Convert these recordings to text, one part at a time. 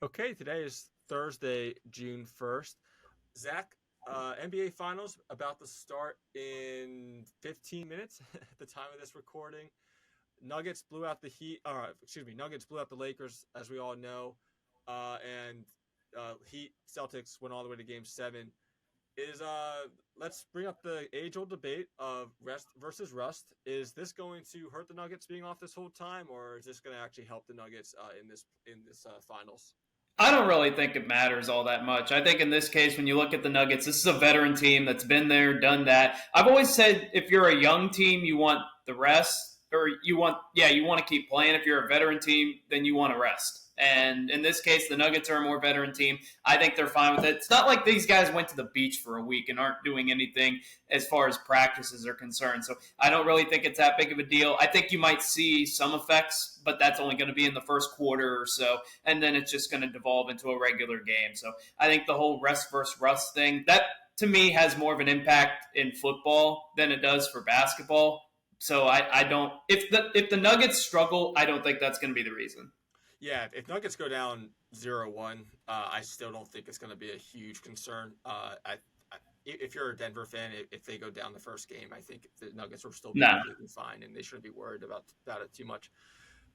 Okay, today is Thursday, June 1st. Zach, NBA Finals about to start in 15 minutes at the time of this recording. Nuggets blew out the Heat. Nuggets blew out the Lakers, as we all know. And Heat Celtics went all the way to Game 7. Is Let's bring up the age-old debate of rest versus rust. Is this going to hurt the Nuggets being off this whole time, or is this going to actually help the Nuggets in this finals? I don't really think it matters all that much. I think in this case, when you look at the Nuggets, this is a veteran team that's been there, done that. I've always said if you're a young team, you want the rest, or you want to keep playing. If you're a veteran team, then you want to rest. And in this case, the Nuggets are a more veteran team. I think they're fine with it. It's not like these guys went to the beach for a week and aren't doing anything as far as practices are concerned. So I don't really think it's that big of a deal. I think you might see some effects, but that's only going to be in the first quarter or so, and then it's just going to devolve into a regular game. So I think the whole rest versus rust thing, that to me has more of an impact in football than it does for basketball. So I don't if the Nuggets struggle, I don't think that's going to be the reason. Yeah, if Nuggets go down 0-1, I still don't think it's going to be a huge concern. If you're a Denver fan, if they go down the first game, I think the Nuggets will still be No. completely fine, and they shouldn't be worried about it too much.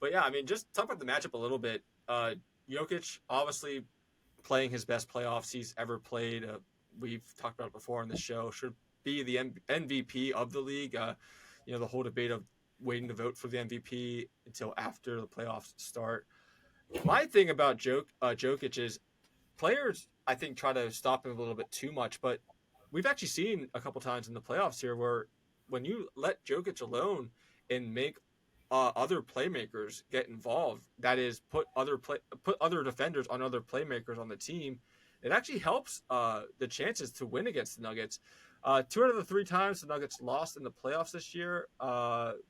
But yeah, I mean, just talk about the matchup a little bit. Jokic obviously playing his best playoffs he's ever played. We've talked about it before on the show. Should be the MVP of the league. The whole debate of waiting to vote for the MVP until after the playoffs start. My thing about Jokic is players, I think, try to stop him a little bit too much, but we've actually seen a couple times in the playoffs here where when you let Jokic alone and make other playmakers get involved, that is, put other defenders on other playmakers on the team, it actually helps the chances to win against the Nuggets. Two out of the three times the Nuggets lost in the playoffs this year,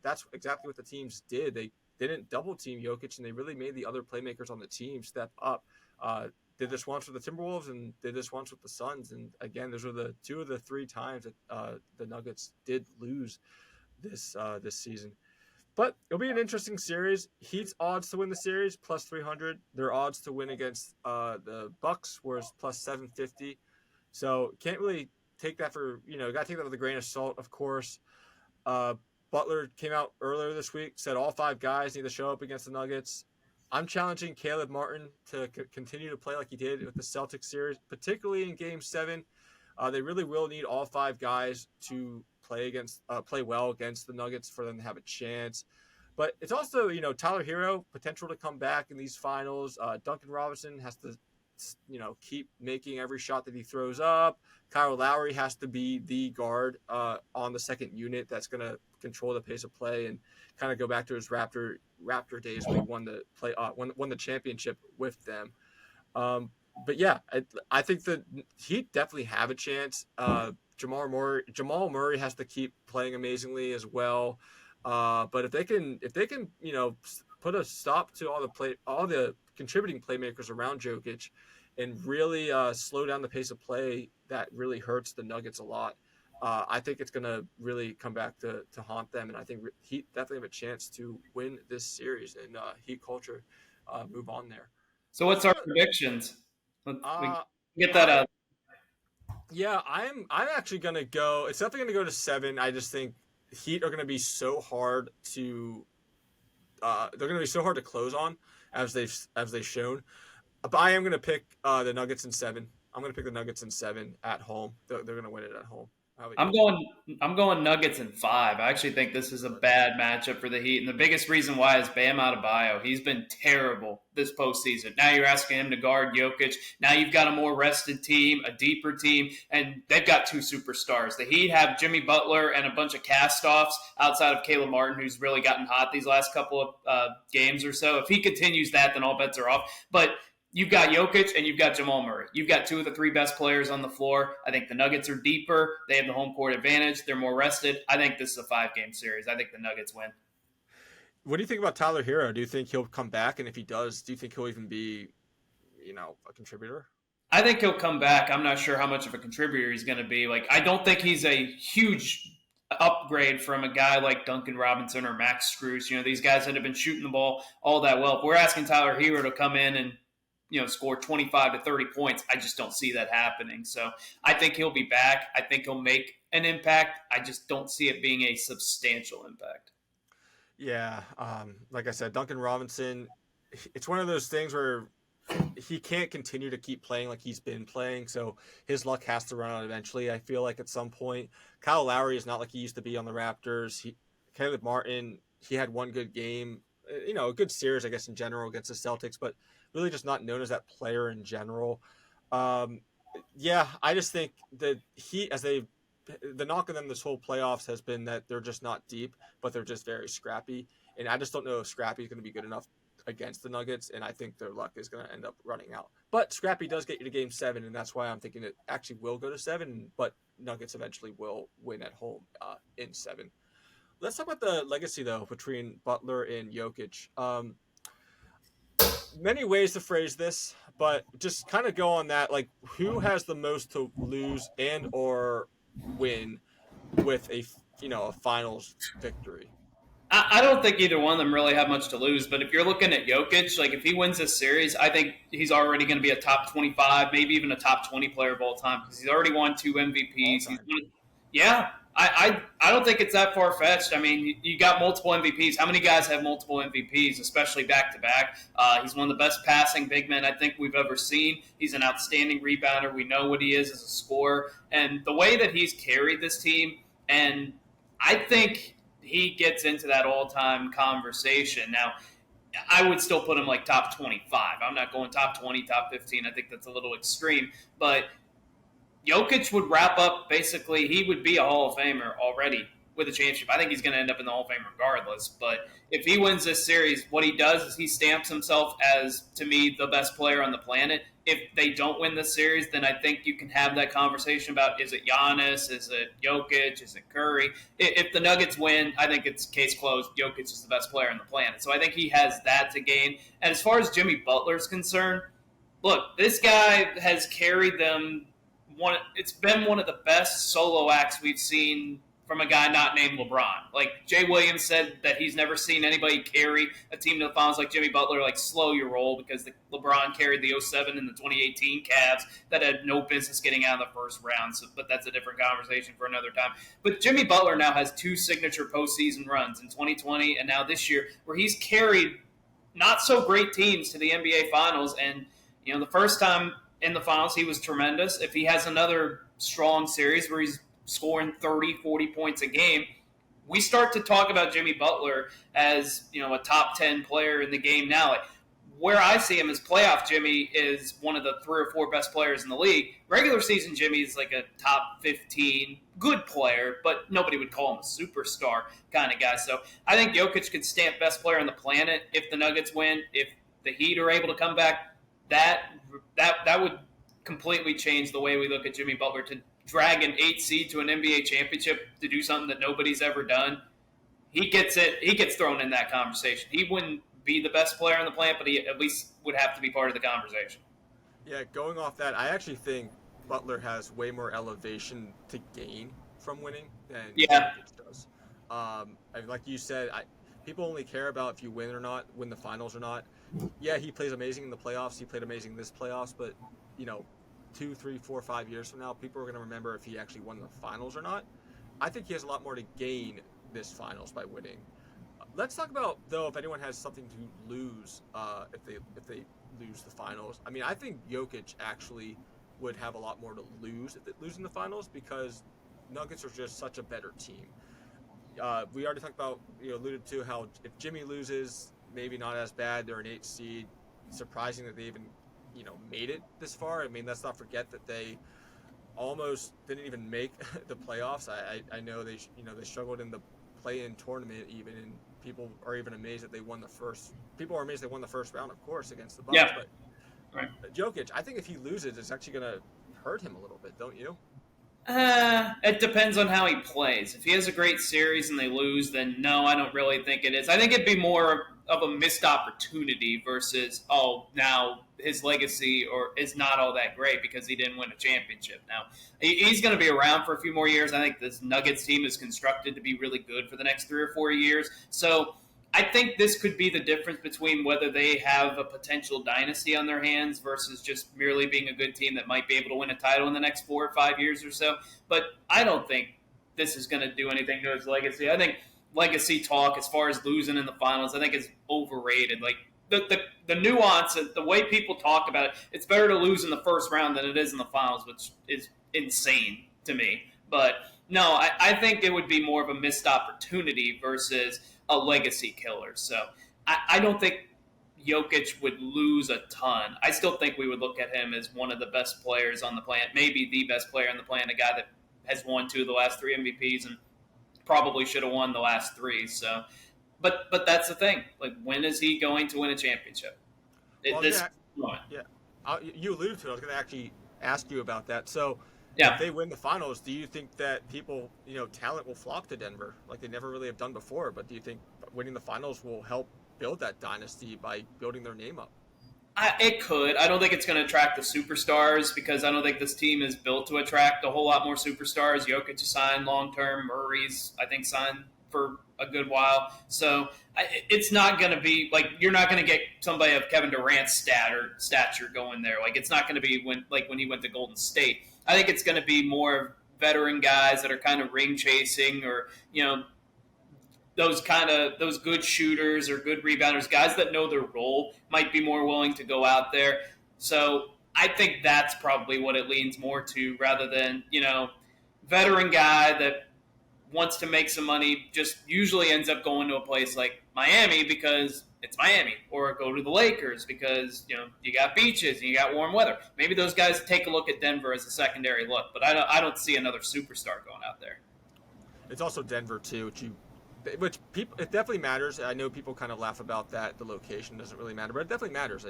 that's exactly what the teams did. They didn't double team Jokic, and they really made the other playmakers on the team step up. Did this once with the Timberwolves and did this once with the Suns. And again, those were the two of the three times that the Nuggets did lose this season. But it'll be an interesting series. Heat's odds to win the series plus 300. Their odds to win against the Bucks was plus 750. So can't really take that got to take that with a grain of salt, of course. Butler came out earlier this week, said all five guys need to show up against the Nuggets. I'm challenging Caleb Martin to continue to play like he did with the Celtics series, particularly in Game 7. They really will need all five guys to play well against the Nuggets for them to have a chance. But it's also, Tyler Hero, potential to come back in these finals. Duncan Robinson has to, keep making every shot that he throws up. Kyle Lowry has to be the guard on the second unit that's going to control the pace of play and kind of go back to his Raptor days when he won the championship with them. But yeah, I think that he definitely have a chance. Jamal Murray has to keep playing amazingly as well. But if they can, put a stop to all the contributing playmakers around Jokic, and really slow down the pace of play, that really hurts the Nuggets a lot. I think it's going to really come back to haunt them, and I think Heat definitely have a chance to win this series and Heat culture move on there. So Let's what's our go. predictions? We Uh, get that I out. Yeah, I'm actually gonna go. It's definitely gonna go to 7. I just think Heat are gonna be so hard to they're gonna be so hard to close on as they've shown. But I am gonna pick the Nuggets in 7. I'm gonna pick the Nuggets in 7 at home. They're gonna win it at home. How about I'm you? going. I'm going Nuggets in 5. I actually think this is a bad matchup for the Heat, and the biggest reason why is Bam Adebayo. He's been terrible this postseason. Now you're asking him to guard Jokic. Now you've got a more rested team, a deeper team, and they've got two superstars. The Heat have Jimmy Butler and a bunch of cast-offs outside of Caleb Martin, who's really gotten hot these last couple of games or so. If he continues that, then all bets are off. But you've got Jokic and you've got Jamal Murray. You've got two of the three best players on the floor. I think the Nuggets are deeper. They have the home court advantage. They're more rested. I think this is a 5-game series. I think the Nuggets win. What do you think about Tyler Hero? Do you think he'll come back? And if he does, do you think he'll even be, a contributor? I think he'll come back. I'm not sure how much of a contributor he's going to be. I don't think he's a huge upgrade from a guy like Duncan Robinson or Max Strus. These guys that have been shooting the ball all that well. If we're asking Tyler Hero to come in and score 25 to 30 points. I just don't see that happening. So I think he'll be back. I think he'll make an impact. I just don't see it being a substantial impact. Yeah, like I said, Duncan Robinson, it's one of those things where he can't continue to keep playing like he's been playing, so his luck has to run out eventually. I feel like at some point, Kyle Lowry is not like he used to be on the Raptors. Caleb Martin, he had one good game, a good series, I guess, in general against the Celtics, but really just not known as that player in general. Yeah, I just think that the knock on them this whole playoffs has been that they're just not deep, but they're just very scrappy. And I just don't know if Scrappy is going to be good enough against the Nuggets, and I think their luck is going to end up running out. But Scrappy does get you to game 7, and that's why I'm thinking it actually will go to 7, but Nuggets eventually will win at home in 7. Let's talk about the legacy, though, between Butler and Jokic. Many ways to phrase this, but just kind of go on that, like, who has the most to lose and or win with a finals victory? I don't think either one of them really have much to lose, but if you're looking at Jokic, like if he wins this series, I think he's already going to be a top 25, maybe even a top 20 player of all time because he's already won 2 MVPs. I don't think it's that far fetched. I mean, you got multiple MVPs. How many guys have multiple MVPs, especially back to back? He's one of the best passing big men I think we've ever seen. He's an outstanding rebounder. We know what he is as a scorer, and the way that he's carried this team, and I think he gets into that all-time conversation. Now, I would still put him like top 25. I'm not going top 20, top 15. I think that's a little extreme. But Jokic would wrap up basically, he would be a Hall of Famer already with a championship. I think he's going to end up in the Hall of Fame regardless. But if he wins this series, what he does is he stamps himself as, to me, the best player on the planet. If they don't win this series, then I think you can have that conversation about, is it Giannis, is it Jokic, is it Curry? If the Nuggets win, I think it's case closed. Jokic is the best player on the planet. So I think he has that to gain. And as far as Jimmy Butler's concerned, look, this guy has carried them. It's been one of the best solo acts we've seen from a guy not named LeBron. Like, Jay Williams said that he's never seen anybody carry a team to the finals like Jimmy Butler, like, slow your roll, because LeBron carried the 07 and the 2018 Cavs that had no business getting out of the first round. So, but that's a different conversation for another time. But Jimmy Butler now has 2 signature postseason runs in 2020 and now this year, where he's carried not so great teams to the NBA Finals. And, the first time in the finals, he was tremendous. If he has another strong series where he's scoring 30, 40 points a game, we start to talk about Jimmy Butler as, a top 10 player in the game now. Like, where I see him as playoff Jimmy is one of the 3 or 4 best players in the league. Regular season Jimmy is like a top 15 good player, but nobody would call him a superstar kind of guy. So I think Jokic could stamp best player on the planet if the Nuggets win. If the Heat are able to come back, that would completely change the way we look at Jimmy Butler. To drag an 8 seed to an NBA championship, to do something that nobody's ever done, he gets thrown in that conversation. He wouldn't be the best player on the planet, but he at least would have to be part of the conversation. Yeah, going off that, I actually think Butler has way more elevation to gain from winning than Jokic does. Like you said, people only care about if you win or not, win the finals or not. Yeah, he plays amazing in the playoffs. He played amazing in this playoffs, but 2, 3, 4, 5 years from now, people are going to remember if he actually won the finals or not. I think he has a lot more to gain this finals by winning. Let's talk about, though, if anyone has something to lose if they lose the finals. I mean, I think Jokic actually would have a lot more to lose if they lose in the finals, because Nuggets are just such a better team. We already talked about, alluded to how if Jimmy loses, maybe not as bad. They're an 8 seed. Surprising that they even made it this far. I mean, let's not forget that they almost didn't even make the playoffs. I know they struggled in the play-in tournament even, and people are even amazed that they won the first. People are amazed they won the first round, of course, against the Bucks. Yeah. But Right. Jokic, I think if he loses, it's actually going to hurt him a little bit, don't you? It depends on how he plays. If he has a great series and they lose, then no, I don't really think it is. I think it'd be more of a missed opportunity versus, now his legacy is not all that great because he didn't win a championship. Now, he's going to be around for a few more years. I think this Nuggets team is constructed to be really good for the next 3 or 4 years. So I think this could be the difference between whether they have a potential dynasty on their hands versus just merely being a good team that might be able to win a title in the next 4 or 5 years or so. But I don't think this is going to do anything to his legacy. I think legacy talk, as far as losing in the finals, I think is overrated. Like the nuance, the way people talk about it, it's better to lose in the first round than it is in the finals, which is insane to me. But no, I think it would be more of a missed opportunity versus a legacy killer. So I don't think Jokic would lose a ton. I still think we would look at him as one of the best players on the planet, maybe the best player on the planet, a guy that has won 2 of the last 3 MVPs and probably should have won the last 3. So, but that's the thing. Like, when is he going to win a championship? Well, you alluded to it. I was going to actually ask you about that. So, if they win the finals, do you think that people, talent will flock to Denver like they never really have done before? But do you think winning the finals will help build that dynasty by building their name up? It could. I don't think it's going to attract the superstars because I don't think this team is built to attract a whole lot more superstars. Jokic is signed long term. Murray's, I think, signed for a good while. So it's not going to be like you're not going to get somebody of Kevin Durant's stature going there. Like it's not going to be when he went to Golden State. I think it's going to be more veteran guys that are kind of ring chasing or those good shooters or good rebounders, guys that know their role might be more willing to go out there. So I think that's probably what it leans more to rather than, veteran guy that wants to make some money just usually ends up going to a place like Miami because it's Miami, or go to the Lakers because, you got beaches and you got warm weather. Maybe those guys take a look at Denver as a secondary look, but I don't see another superstar going out there. It's also Denver too, which people, it definitely matters. I know people kind of laugh about that. The location doesn't really matter, but it definitely matters.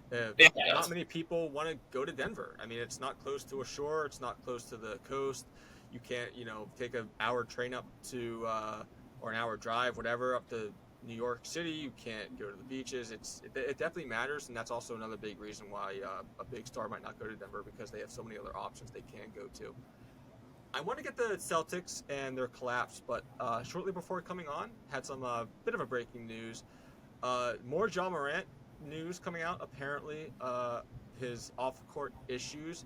Not many people want to go to Denver. I mean, it's not close to a shore. It's not close to the coast. You can't, take an hour train up to, or an hour drive, whatever, up to New York City. You can't go to the beaches. It definitely matters, and that's also another big reason why a big star might not go to Denver because they have so many other options they can go to. I want to get the Celtics and their collapse, but shortly before coming on, had some bit of a breaking news. More Ja Morant news coming out, apparently, his off-court issues.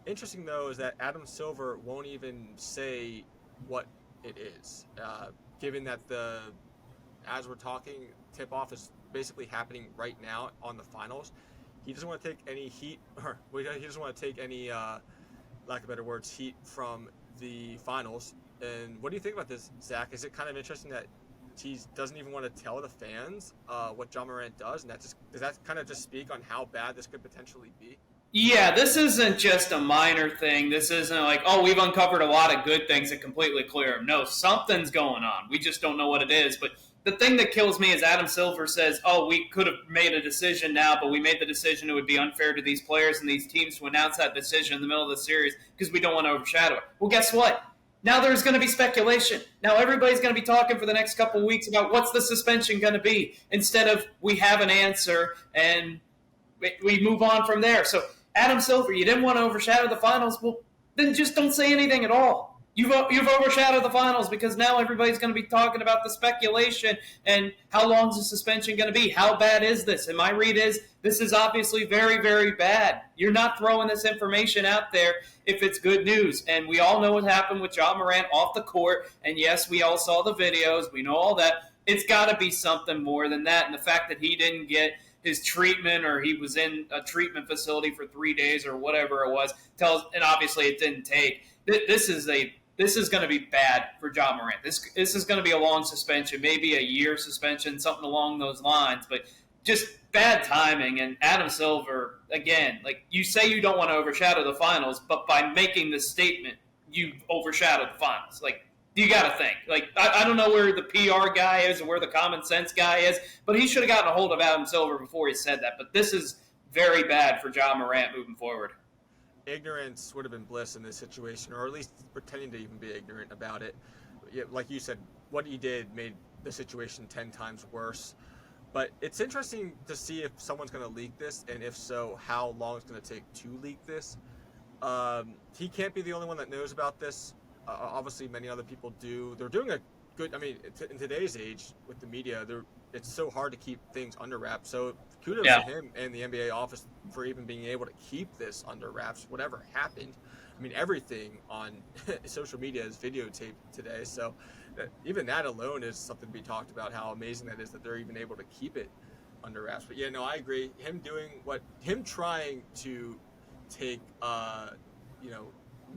Interesting, though, is that Adam Silver won't even say what it is, given that as we're talking, tip-off is basically happening right now on the finals. He doesn't want to take any heat, or he doesn't want to take any, lack of better words, heat from the finals. And what do you think about this, Zach? Is it kind of interesting that he doesn't even want to tell the fans what Ja Morant does, and does that kind of just speak on how bad this could potentially be? Yeah, this isn't just a minor thing. This isn't like, we've uncovered a lot of good things that completely clear him. No, something's going on. We just don't know what it is. But the thing that kills me is Adam Silver says, we could have made a decision now, but we made the decision it would be unfair to these players and these teams to announce that decision in the middle of the series because we don't want to overshadow it. Well, guess what? Now there's going to be speculation. Now everybody's going to be talking for the next couple of weeks about what's the suspension going to be instead of we have an answer and we move on from there. So Adam Silver, you didn't want to overshadow the finals. Well, then just don't say anything at all. You've overshadowed the finals because now everybody's going to be talking about the speculation and how long is the suspension going to be? How bad is this? And my read is this is obviously very, very bad. You're not throwing this information out there if it's good news. And we all know what happened with Ja Morant off the court. And yes, we all saw the videos. We know all that. It's got to be something more than that. And the fact that he didn't get his treatment or he was in a treatment facility for 3 days or whatever it was and obviously it didn't take. This is going to be bad for Ja Morant. This is going to be a long suspension, maybe a year suspension, something along those lines, but just bad timing. And Adam Silver, again, like you say you don't want to overshadow the finals, but by making this statement, you overshadowed the finals. Like, you got to think. Like, I don't know where the PR guy is or where the common sense guy is, but he should have gotten a hold of Adam Silver before he said that. But this is very bad for Ja Morant moving forward. Ignorance would have been bliss in this situation, or at least pretending to even be ignorant about it. Like you said, what he did made the situation 10 times worse. But it's interesting to see if someone's going to leak this, and if so, how long it's going to take to leak this. He can't be the only one that knows about this. Obviously, many other people do. They're doing a good. I mean, in today's age with the media, it's so hard to keep things under wraps. So kudos Yeah. to him and the NBA office for even being able to keep this under wraps, whatever happened. I mean, everything on social media is videotaped today. So even that alone is something to be talked about, how amazing that is that they're even able to keep it under wraps. But yeah, no, I agree. Him trying to take,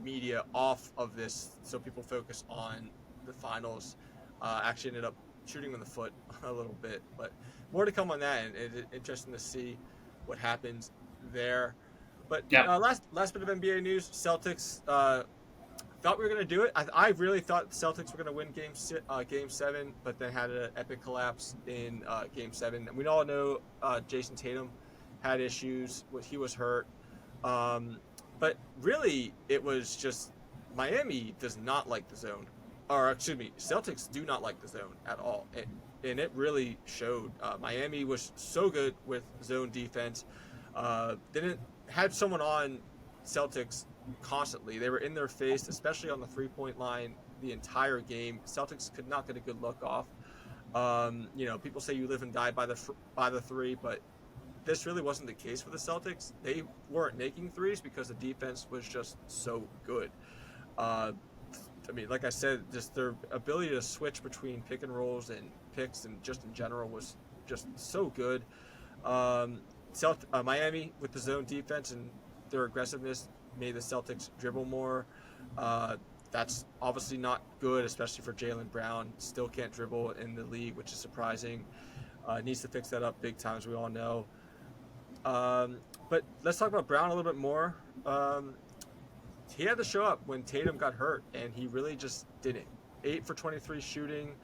media off of this so people focus on the finals, actually ended up shooting him in the foot a little bit. But more to come on that, and it's interesting to see what happens there. But last bit of NBA news: Celtics thought we were going to do it. I really thought the Celtics were going to win Game 7, but then had an epic collapse in Game 7. And we all know Jason Tatum had issues. He was hurt. But really, it was just Miami does not like the zone. Or, excuse me, Celtics do not like the zone at all. And it really showed. Miami was so good with zone defense. Had someone on Celtics constantly. They were in their face, especially on the three-point line the entire game. Celtics could not get a good look off. People say you live and die by the three, but this really wasn't the case for the Celtics. They weren't making threes because the defense was just so good. Like I said, just their ability to switch between pick and rolls and picks and just in general was just so good. Miami with the zone defense and their aggressiveness made the Celtics dribble more. That's obviously not good, especially for Jaylen Brown. Still can't dribble in the league, which is surprising. Needs to fix that up big time, as we all know. But let's talk about Brown a little bit more. He had to show up when Tatum got hurt, and he really just didn't. 8 for 23 shooting,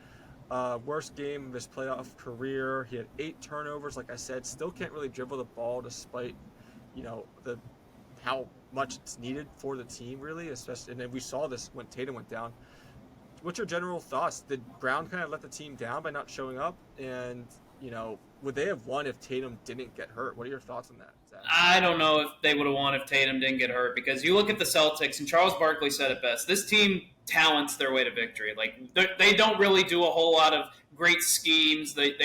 worst game of his playoff career. He had 8 turnovers, like I said. Still can't really dribble the ball despite, how much it's needed for the team, really. Especially, and then we saw this when Tatum went down. What's your general thoughts? Did Brown kind of let the team down by not showing up? And would they have won if Tatum didn't get hurt? What are your thoughts on that, Zach? I don't know if they would have won if Tatum didn't get hurt, because you look at the Celtics, and Charles Barkley said it best. This team talents their way to victory. Like, they don't really do a whole lot of great schemes. They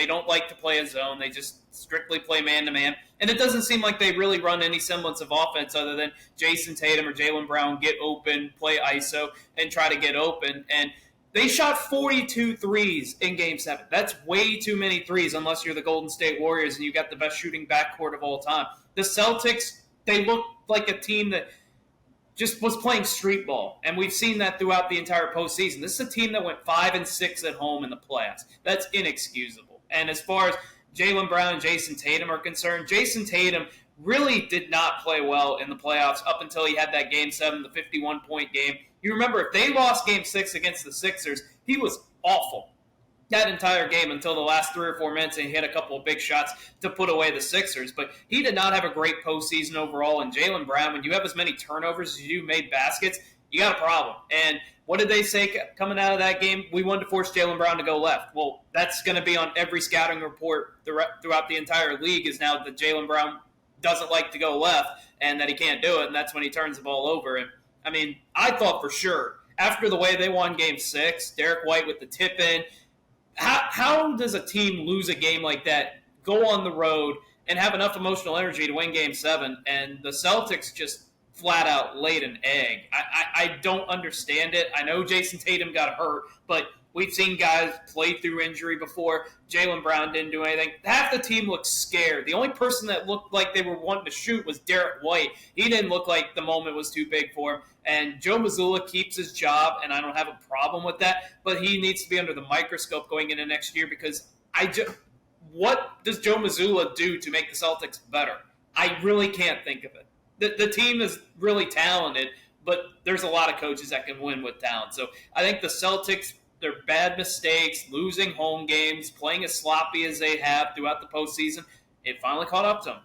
don't like to play a zone. They just strictly play man-to-man. And it doesn't seem like they really run any semblance of offense other than Jason Tatum or Jaylen Brown get open, play ISO, and try to get open. And they shot 42 threes in Game 7. That's way too many threes unless you're the Golden State Warriors and you got the best shooting backcourt of all time. The Celtics, they look like a team that just was playing street ball, and we've seen that throughout the entire postseason. This is a team that went 5-6 at home in the playoffs. That's inexcusable. And as far as Jaylen Brown and Jason Tatum are concerned, Jason Tatum really did not play well in the playoffs up until he had that Game 7, the 51-point game. You remember, if they lost Game 6 against the Sixers, he was awful that entire game until the last 3 or 4 minutes, and he hit a couple of big shots to put away the Sixers. But he did not have a great postseason overall. And Jaylen Brown, when you have as many turnovers as you made baskets, you got a problem. And what did they say coming out of that game? We wanted to force Jaylen Brown to go left. Well, that's going to be on every scouting report throughout the entire league, is now that Jaylen Brown doesn't like to go left and that he can't do it, and that's when he turns the ball over. And I thought for sure, after the way they won Game 6, Derek White with the tip-in, how does a team lose a game like that, go on the road, and have enough emotional energy to win Game 7? And the Celtics just flat out laid an egg. I don't understand it. I know Jason Tatum got hurt, but we've seen guys play through injury before. Jaylen Brown didn't do anything. Half the team looked scared. The only person that looked like they were wanting to shoot was Derek White. He didn't look like the moment was too big for him. And Joe Mazzulla keeps his job, and I don't have a problem with that, but he needs to be under the microscope going into next year, because what does Joe Mazzulla do to make the Celtics better? I really can't think of it. The team is really talented, but there's a lot of coaches that can win with talent. So I think the Celtics, their bad mistakes, losing home games, playing as sloppy as they have throughout the postseason, it finally caught up to them.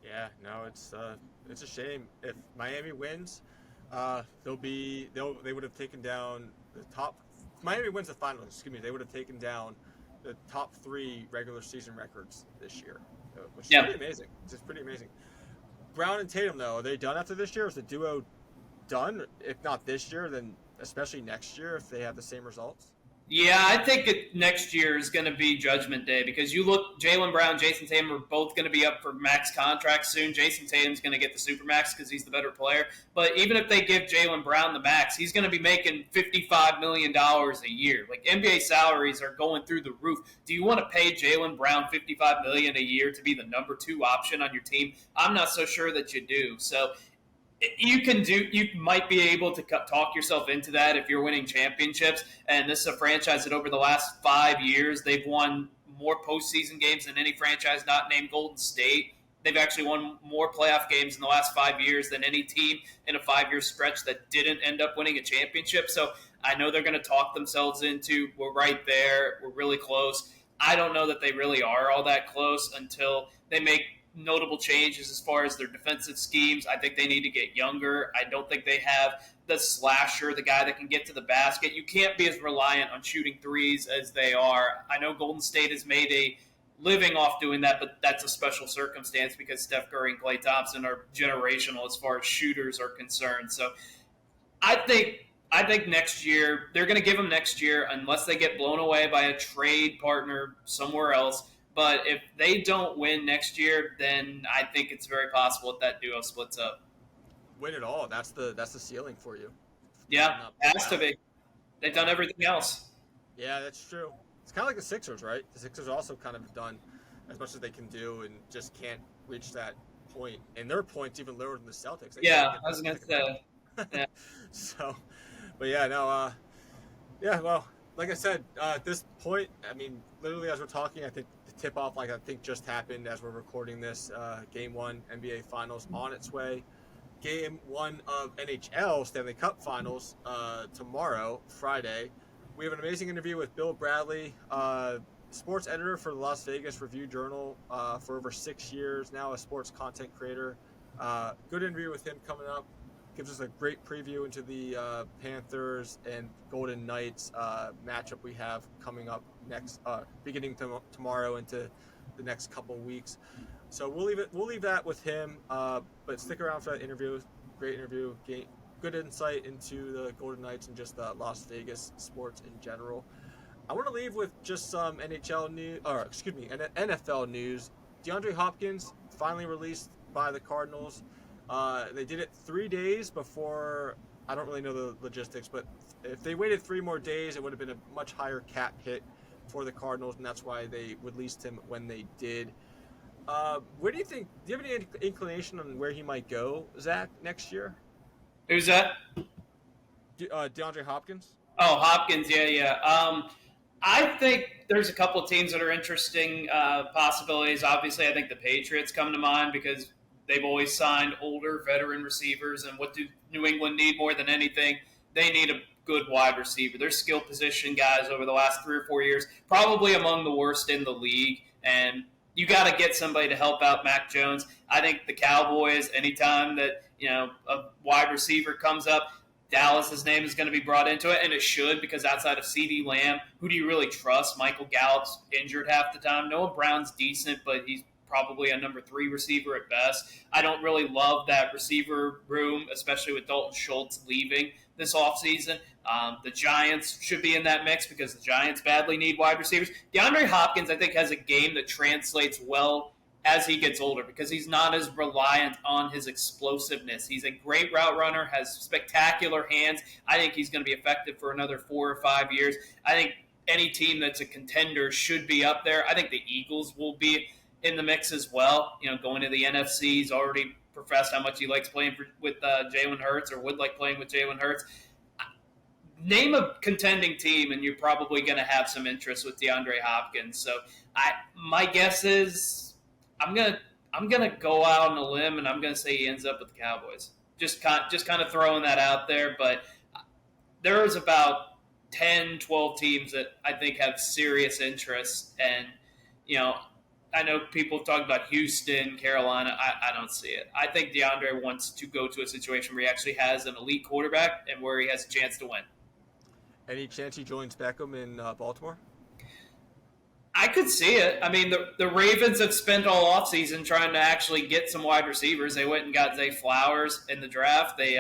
Yeah, no, it's a shame. If Miami wins, they would have taken down the top. Miami wins the finals. Excuse me, they would have taken down the top 3 regular season records this year, which is pretty amazing. It's just pretty amazing. Brown and Tatum, though, are they done after this year? Is the duo done? If not this year, then especially next year if they have the same results? Yeah, I think next year is going to be Judgment Day because you look, Jaylen Brown, Jason Tatum are both going to be up for max contracts soon. Jason Tatum's going to get the supermax because he's the better player. But even if they give Jaylen Brown the max, he's going to be making $55 million a year. Like NBA salaries are going through the roof. Do you want to pay Jaylen Brown $55 million a year to be the number 2 option on your team? I'm not so sure that you do. So you might be able to talk yourself into that if you're winning championships. And this is a franchise that over the last 5 years, they've won more postseason games than any franchise not named Golden State. They've actually won more playoff games in the last 5 years than any team in a 5-year stretch that didn't end up winning a championship. So I know they're going to talk themselves into, we're right there, we're really close. I don't know that they really are all that close until they make notable changes as far as their defensive schemes. I think they need to get younger. I don't think they have the slasher, the guy that can get to the basket. You can't be as reliant on shooting threes as they are. I know Golden State has made a living off doing that, but that's a special circumstance because Steph Curry and Klay Thompson are generational as far as shooters are concerned. So I think next year, they're going to give them next year unless they get blown away by a trade partner somewhere else. But if they don't win next year, then I think it's very possible that duo splits up. Win it all. That's the ceiling for you. Yeah, has to be. They've done everything else. Yeah, that's true. It's kind of like the Sixers, right? The Sixers also kind of done as much as they can do and just can't reach that point. And their point's even lower than the Celtics. Yeah, I was going to say. Yeah. So, but yeah, no, yeah, well, like I said, at this point, I mean, literally as we're talking, I think the tip-off, just happened as we're recording this. Game 1 NBA Finals on its way. Game 1 of NHL Stanley Cup Finals tomorrow, Friday. We have an amazing interview with Bill Bradley, sports editor for the Las Vegas Review-Journal for over 6 years, now a sports content creator. Good interview with him coming up. Gives us a great preview into the Panthers and Golden Knights matchup we have coming up next, beginning tomorrow into the next couple weeks. So we'll leave that with him. But stick around for that interview. Great interview. Good insight into the Golden Knights and just Las Vegas sports in general. I want to leave with just some NFL news. DeAndre Hopkins finally released by the Cardinals. They did it 3 days before. I don't really know the logistics, but if they waited 3 more days, it would have been a much higher cap hit for the Cardinals, and that's why they released him when they did. Where do you think? Do you have any inclination on where he might go, Zach, next year? Who's that? DeAndre Hopkins. Oh, Hopkins, yeah. I think there's a couple of teams that are interesting possibilities. Obviously, I think the Patriots come to mind because they've always signed older veteran receivers, and what do New England need more than anything? They need a good wide receiver. Their skill position guys over the last 3 or 4 years, probably among the worst in the league, and you got to get somebody to help out Mac Jones. I think the Cowboys, anytime that a wide receiver comes up, Dallas's name is going to be brought into it, and it should, because outside of CeeDee Lamb, who do you really trust? Michael Gallup's injured half the time. Noah Brown's decent, but he's probably a number 3 receiver at best. I don't really love that receiver room, especially with Dalton Schultz leaving this offseason. The Giants should be in that mix because the Giants badly need wide receivers. DeAndre Hopkins, I think, has a game that translates well as he gets older because he's not as reliant on his explosiveness. He's a great route runner, has spectacular hands. I think he's going to be effective for another 4 or 5 years. I think any team that's a contender should be up there. I think the Eagles will be in the mix as well. Going to the NFC, he's already professed how much he likes playing with Jalen Hurts, or would like playing with Jalen Hurts. Name a contending team, and you're probably going to have some interest with DeAndre Hopkins. So my guess is I'm gonna go out on a limb, and I'm gonna say he ends up with the Cowboys. Just kind of throwing that out there, but there's about 10, 12 teams that I think have serious interest, and I know people talk about Houston, Carolina. I don't see it. I think DeAndre wants to go to a situation where he actually has an elite quarterback and where he has a chance to win. Any chance he joins Beckham in Baltimore? I could see it. I mean, the Ravens have spent all offseason trying to actually get some wide receivers. They went and got Zay Flowers in the draft. They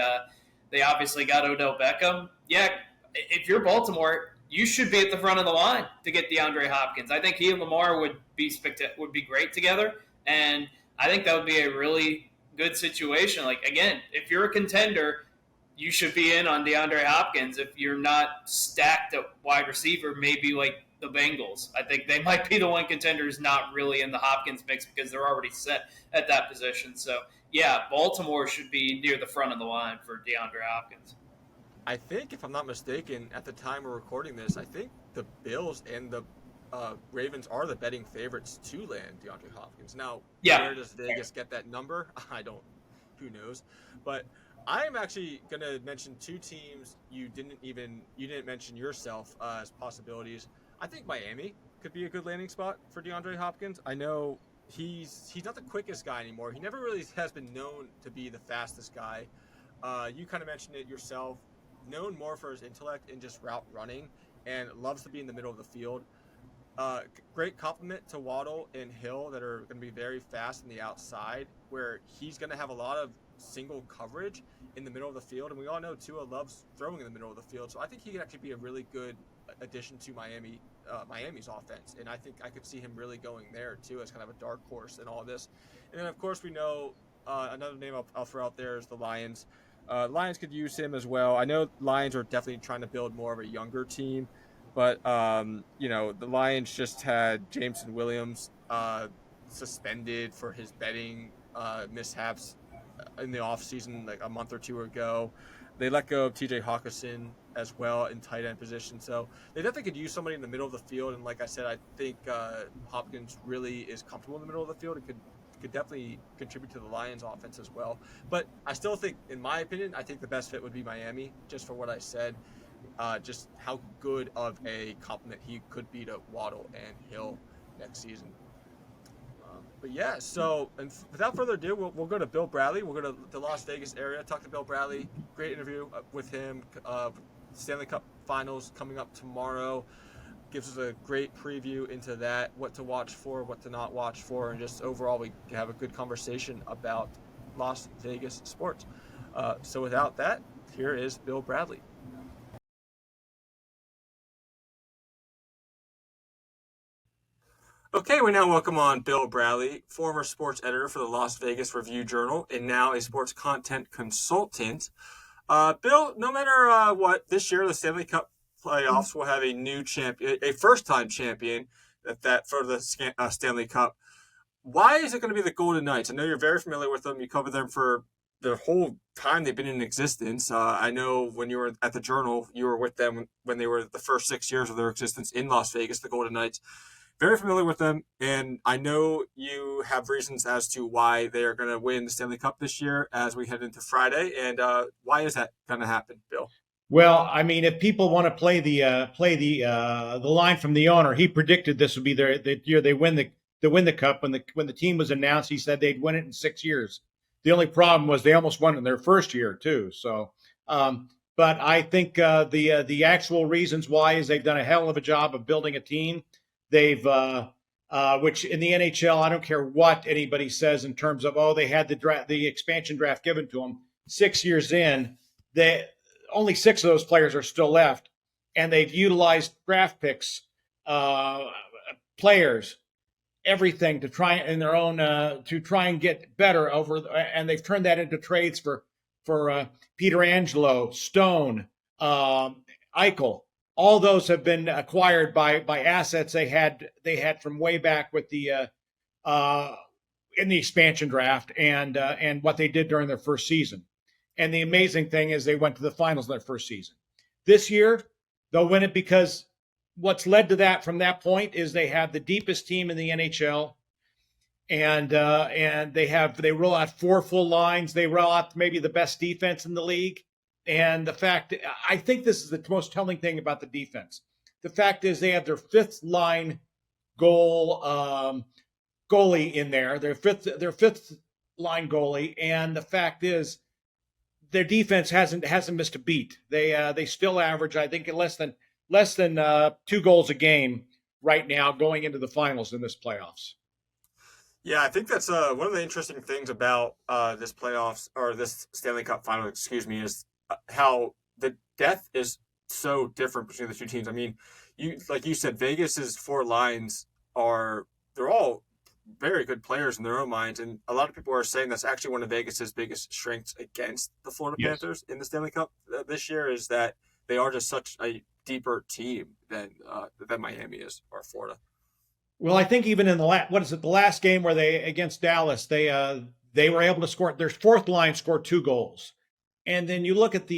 obviously got Odell Beckham. Yeah, if you're Baltimore, you should be at the front of the line to get DeAndre Hopkins. I think he and Lamar would be great together, and I think that would be a really good situation. Like, again, if you're a contender, you should be in on DeAndre Hopkins. If you're not stacked at wide receiver, maybe like the Bengals. I think they might be the one contender who's not really in the Hopkins mix because they're already set at that position. So, yeah, Baltimore should be near the front of the line for DeAndre Hopkins. I think, if I'm not mistaken, at the time we're recording this, I think the Bills and the Ravens are the betting favorites to land DeAndre Hopkins. Now, where does Vegas get that number? I don't. Who knows? But I am actually going to mention two teams you didn't mention yourself as possibilities. I think Miami could be a good landing spot for DeAndre Hopkins. I know he's not the quickest guy anymore. He never really has been known to be the fastest guy. You kind of mentioned it yourself. Known more for his intellect and just route running, and loves to be in the middle of the field. Great compliment to Waddle and Hill that are going to be very fast on the outside, where he's going to have a lot of single coverage in the middle of the field. And we all know Tua loves throwing in the middle of the field. So I think he could actually be a really good addition to Miami's offense. And I think I could see him really going there too as kind of a dark horse in all of this. And then, of course, we know another name I'll throw out there is the Lions. Lions could use him as well. I know Lions are definitely trying to build more of a younger team, but the Lions just had Jameson Williams suspended for his betting mishaps in the offseason like a month or two ago. They let go of TJ Hawkinson as well in tight end position. So they definitely could use somebody in the middle of the field. And like I said, I think Hopkins really is comfortable in the middle of the field and could definitely contribute to the Lions offense as well. But I still think, in my opinion, I think the best fit would be Miami, just for what I said, just how good of a compliment he could be to Waddle and Hill next season. But yeah, so and without further ado, we'll go to Bill Bradley. We'll go to the Las Vegas area, talk to Bill Bradley. Great interview with him. Stanley Cup Finals coming up tomorrow. Gives us a great preview into that, what to watch for, what to not watch for, and just overall we have a good conversation about Las Vegas sports. So without that, here is Bill Bradley. Okay, we now welcome on Bill Bradley, former sports editor for the Las Vegas Review-Journal and now a sports content consultant. Bill, no matter what, this year the Stanley Cup playoffs will have a new champion, a first-time champion that for the Stanley Cup. Why is it going to be the Golden Knights? I know you're very familiar with them. You cover them for the whole time they've been in existence. I know when you were at the Journal, you were with them when they were the first 6 years of their existence in Las Vegas, the Golden Knights. Very familiar with them, and I know you have reasons as to why they are going to win the Stanley Cup this year as we head into Friday. And why is that going to happen, Bill? Well, I mean, if people want to play the line from the owner, he predicted this would be the year they win the cup. When the team was announced, he said they'd win it in 6 years. The only problem was they almost won it in their first year too. So, but I think the actual reasons why is they've done a hell of a job of building a team. They've which in the NHL, I don't care what anybody says in terms of they had the expansion draft given to them. 6 years in, only 6 of those players are still left, and they've utilized draft picks, players, everything to try in their own to try and get better over, and they've turned that into trades for Pietrangelo, Stone, Eichel. All those have been acquired by assets they had from way back with the in the expansion draft and what they did during their first season. And the amazing thing is they went to the finals in their first season. This year, they'll win it because what's led to that from that point is they have the deepest team in the NHL, and they roll out 4 full lines. They roll out maybe the best defense in the league. And the fact, I think this is the most telling thing about the defense. The fact is they have their 5th line goalie in there, their fifth line goalie, and the fact is their defense hasn't missed a beat. They still average, I think, less than 2 goals a game right now going into the finals in this playoffs. Yeah, I think that's one of the interesting things about this playoffs or this Stanley Cup final, is how the depth is so different between the two teams. I mean, like you said, Vegas's four lines they're all very good players in their own minds, and a lot of people are saying that's actually one of Vegas's biggest strengths against the Florida Yes. Panthers in the Stanley Cup this year is that they are just such a deeper team than Miami is or Florida. Well, I think even in the last game where they against Dallas, they were able to score. Their fourth line scored 2 goals, and then you look at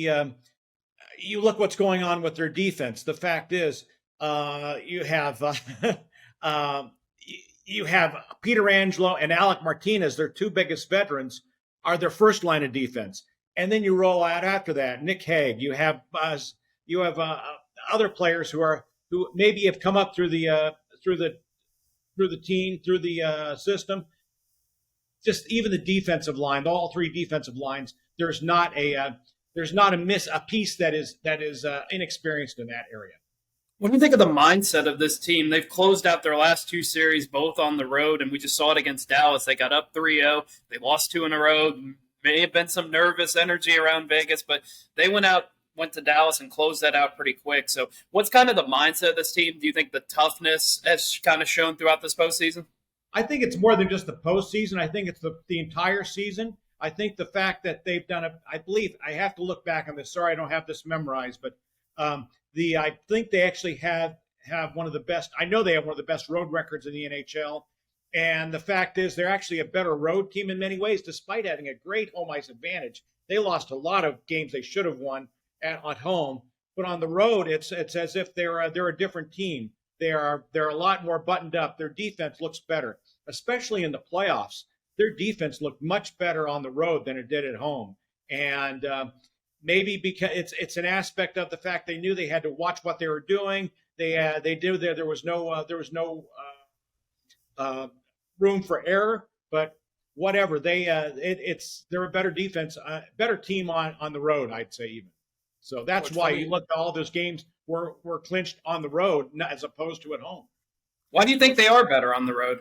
what's going on with their defense. The fact is, you have you have Peter Angelo and Alec Martinez, their 2 biggest veterans, are their first line of defense, and then you roll out after that Nick Hague. You have other players who maybe have come up through the team, through the system. Just even the defensive line, all 3 defensive lines, there's not a piece that is inexperienced in that area. What do you think of the mindset of this team? They've closed out their last 2 series, both on the road, and we just saw it against Dallas. They got up 3-0. They lost 2 in a row. May have been some nervous energy around Vegas, but they went to Dallas and closed that out pretty quick. So what's kind of the mindset of this team? Do you think the toughness has kind of shown throughout this postseason? I think it's more than just the postseason. I think it's the entire season. I think the fact that they've done it, I believe, I have to look back on this. Sorry, I don't have this memorized, but I think they actually have one of the best. I know they have one of the best road records in the NHL. And the fact is, they're actually a better road team in many ways, despite having a great home ice advantage. They lost a lot of games they should have won at home, but on the road, it's as if they're a different team. They're a lot more buttoned up. Their defense looks better, especially in the playoffs. Their defense looked much better on the road than it did at home, and maybe because it's an aspect of the fact they knew they had to watch what they were doing. They knew there was no room for error, but whatever. They're a better defense, better team on the road, I'd say even. So that's why you look at all those games were clinched on the road as opposed to at home. Why do you think they are better on the road?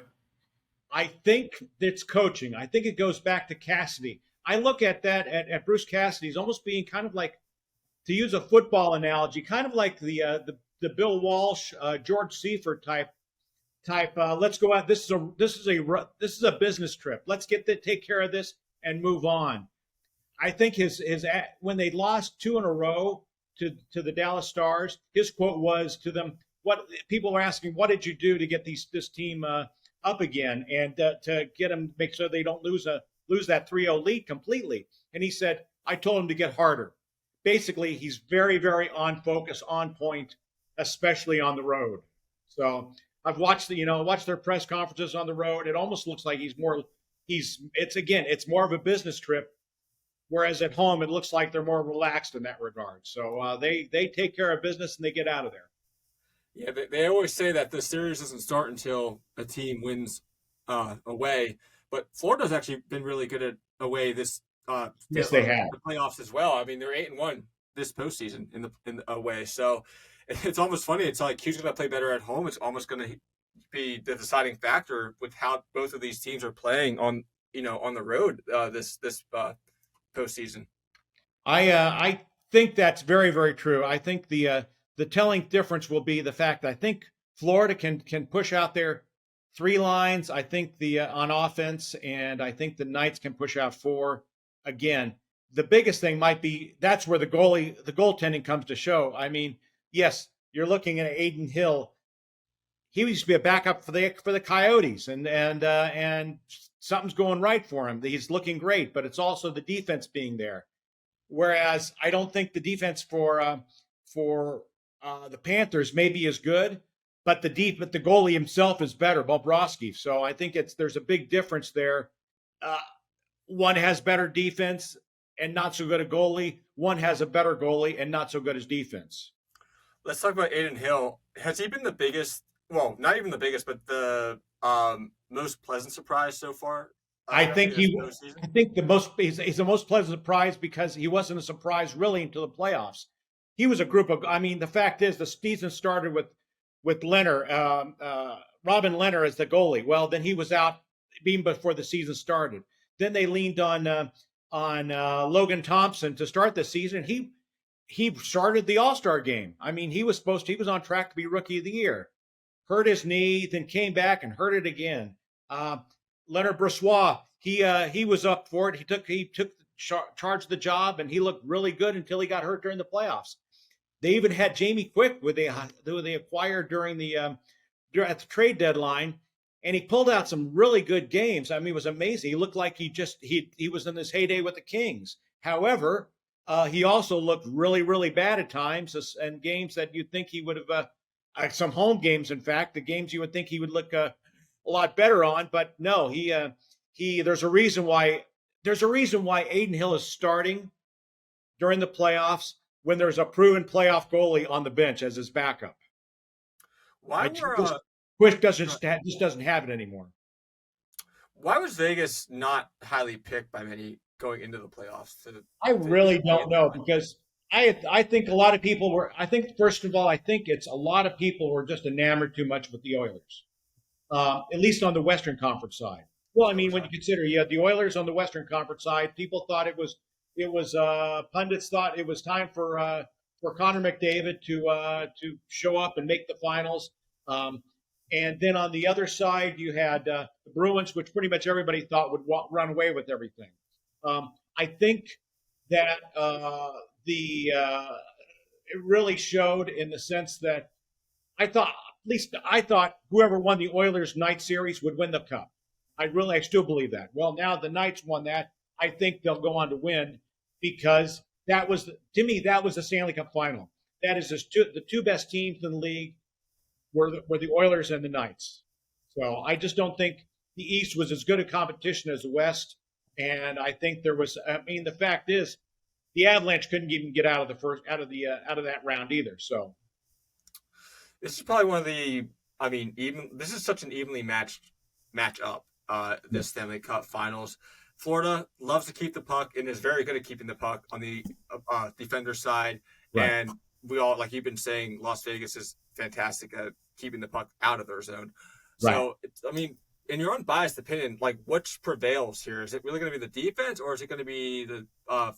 I think it's coaching. I think it goes back to Cassidy. I look at that at Bruce Cassidy's almost being kind of like, to use a football analogy, kind of like the Bill Walsh, George Seifert type. Let's go out. This is a business trip. Let's take care of this and move on. I think his when they lost 2 in a row to the Dallas Stars, his quote was to them, "What people are asking, what did you do to get this team up again and to get them, make sure they don't lose that 3-0 lead completely?" And he said, "I told them to get harder." Basically, he's very, very on focus, on point, especially on the road. So I've watched their press conferences on the road. It almost looks like it's more of a business trip. Whereas at home, it looks like they're more relaxed in that regard. So they take care of business and they get out of there. Yeah, they always say that the series doesn't start until a team wins away. But Florida's actually been really good at away this Yes, they have. the playoffs as well. I mean, they're 8-1 this postseason in the away. So it's almost funny. It's like who's going to play better at home. It's almost going to be the deciding factor with how both of these teams are playing on the road this postseason. I think that's very, very true. I think the telling difference will be the fact that I think Florida can push out their 3 lines. I think on offense, and I think the Knights can push out 4. Again, the biggest thing might be that's where the goaltending comes to show. I mean, yes, you're looking at Aiden Hill. He used to be a backup for the Coyotes, and something's going right for him. He's looking great, but it's also the defense being there. Whereas I don't think the defense for the Panthers may be as good, but the goalie himself is better, Bobrovsky. So I think there's a big difference there. One has better defense and not so good a goalie. One has a better goalie and not so good as defense. Let's talk about Aiden Hill. Has he been the biggest? Well, not even the biggest, but the most pleasant surprise so far. I think he's the most pleasant surprise because he wasn't a surprise really until the playoffs. He was a group of. I mean, the fact is, the season started with Leonard, Robin Leonard as the goalie. Well, then he was out even before the season started. Then they leaned on Logan Thompson to start the season. he started the All-Star game. I mean, he was on track to be Rookie of the Year. Hurt his knee, then came back and hurt it again. Leonard Brossoit, he was up for it. He took charge of the job, and he looked really good until he got hurt during the playoffs. They even had Jamie Quick, who they acquired during at the trade deadline, and he pulled out some really good games. I mean, it was amazing. He looked like he was in his heyday with the Kings. However, he also looked really, really bad at times, and games that you'd think he would have. Some home games, in fact, the games you would think he would look a lot better on, but no, there's a reason why Aiden Hill is starting during the playoffs when there's a proven playoff goalie on the bench as his backup. Quick just doesn't have it anymore. Why was Vegas not highly picked by many going into the playoffs? I really don't know, because I think a lot of people were. I think first of all, it's a lot of people were just enamored too much with the Oilers, at least on the Western Conference side. Well, I mean, when you consider you had the Oilers on the Western Conference side, people thought it was pundits thought it was time for Connor McDavid to show up and make the finals. And then on the other side, you had the Bruins, which pretty much everybody thought would run away with everything. I think that it really showed in the sense that I thought whoever won the Oilers night series would win the cup. I still believe that. Well, now the Knights won that. I think they'll go on to win, because to me that was the Stanley Cup final. That is the two best teams in the league were the Oilers and the Knights. So I just don't think the East was as good a competition as the West. And I think the fact is, the Avalanche couldn't even get out of that round either. So this is probably one of the. I mean, this is such an evenly match up. This Stanley Cup Finals. Florida loves to keep the puck and is very good at keeping the puck on the defender side. Right. And we all, like you've been saying, Las Vegas is fantastic at keeping the puck out of their zone. Right. So, I mean, in your unbiased opinion, like, which prevails here? Is it really going to be the defense, or is it going to be the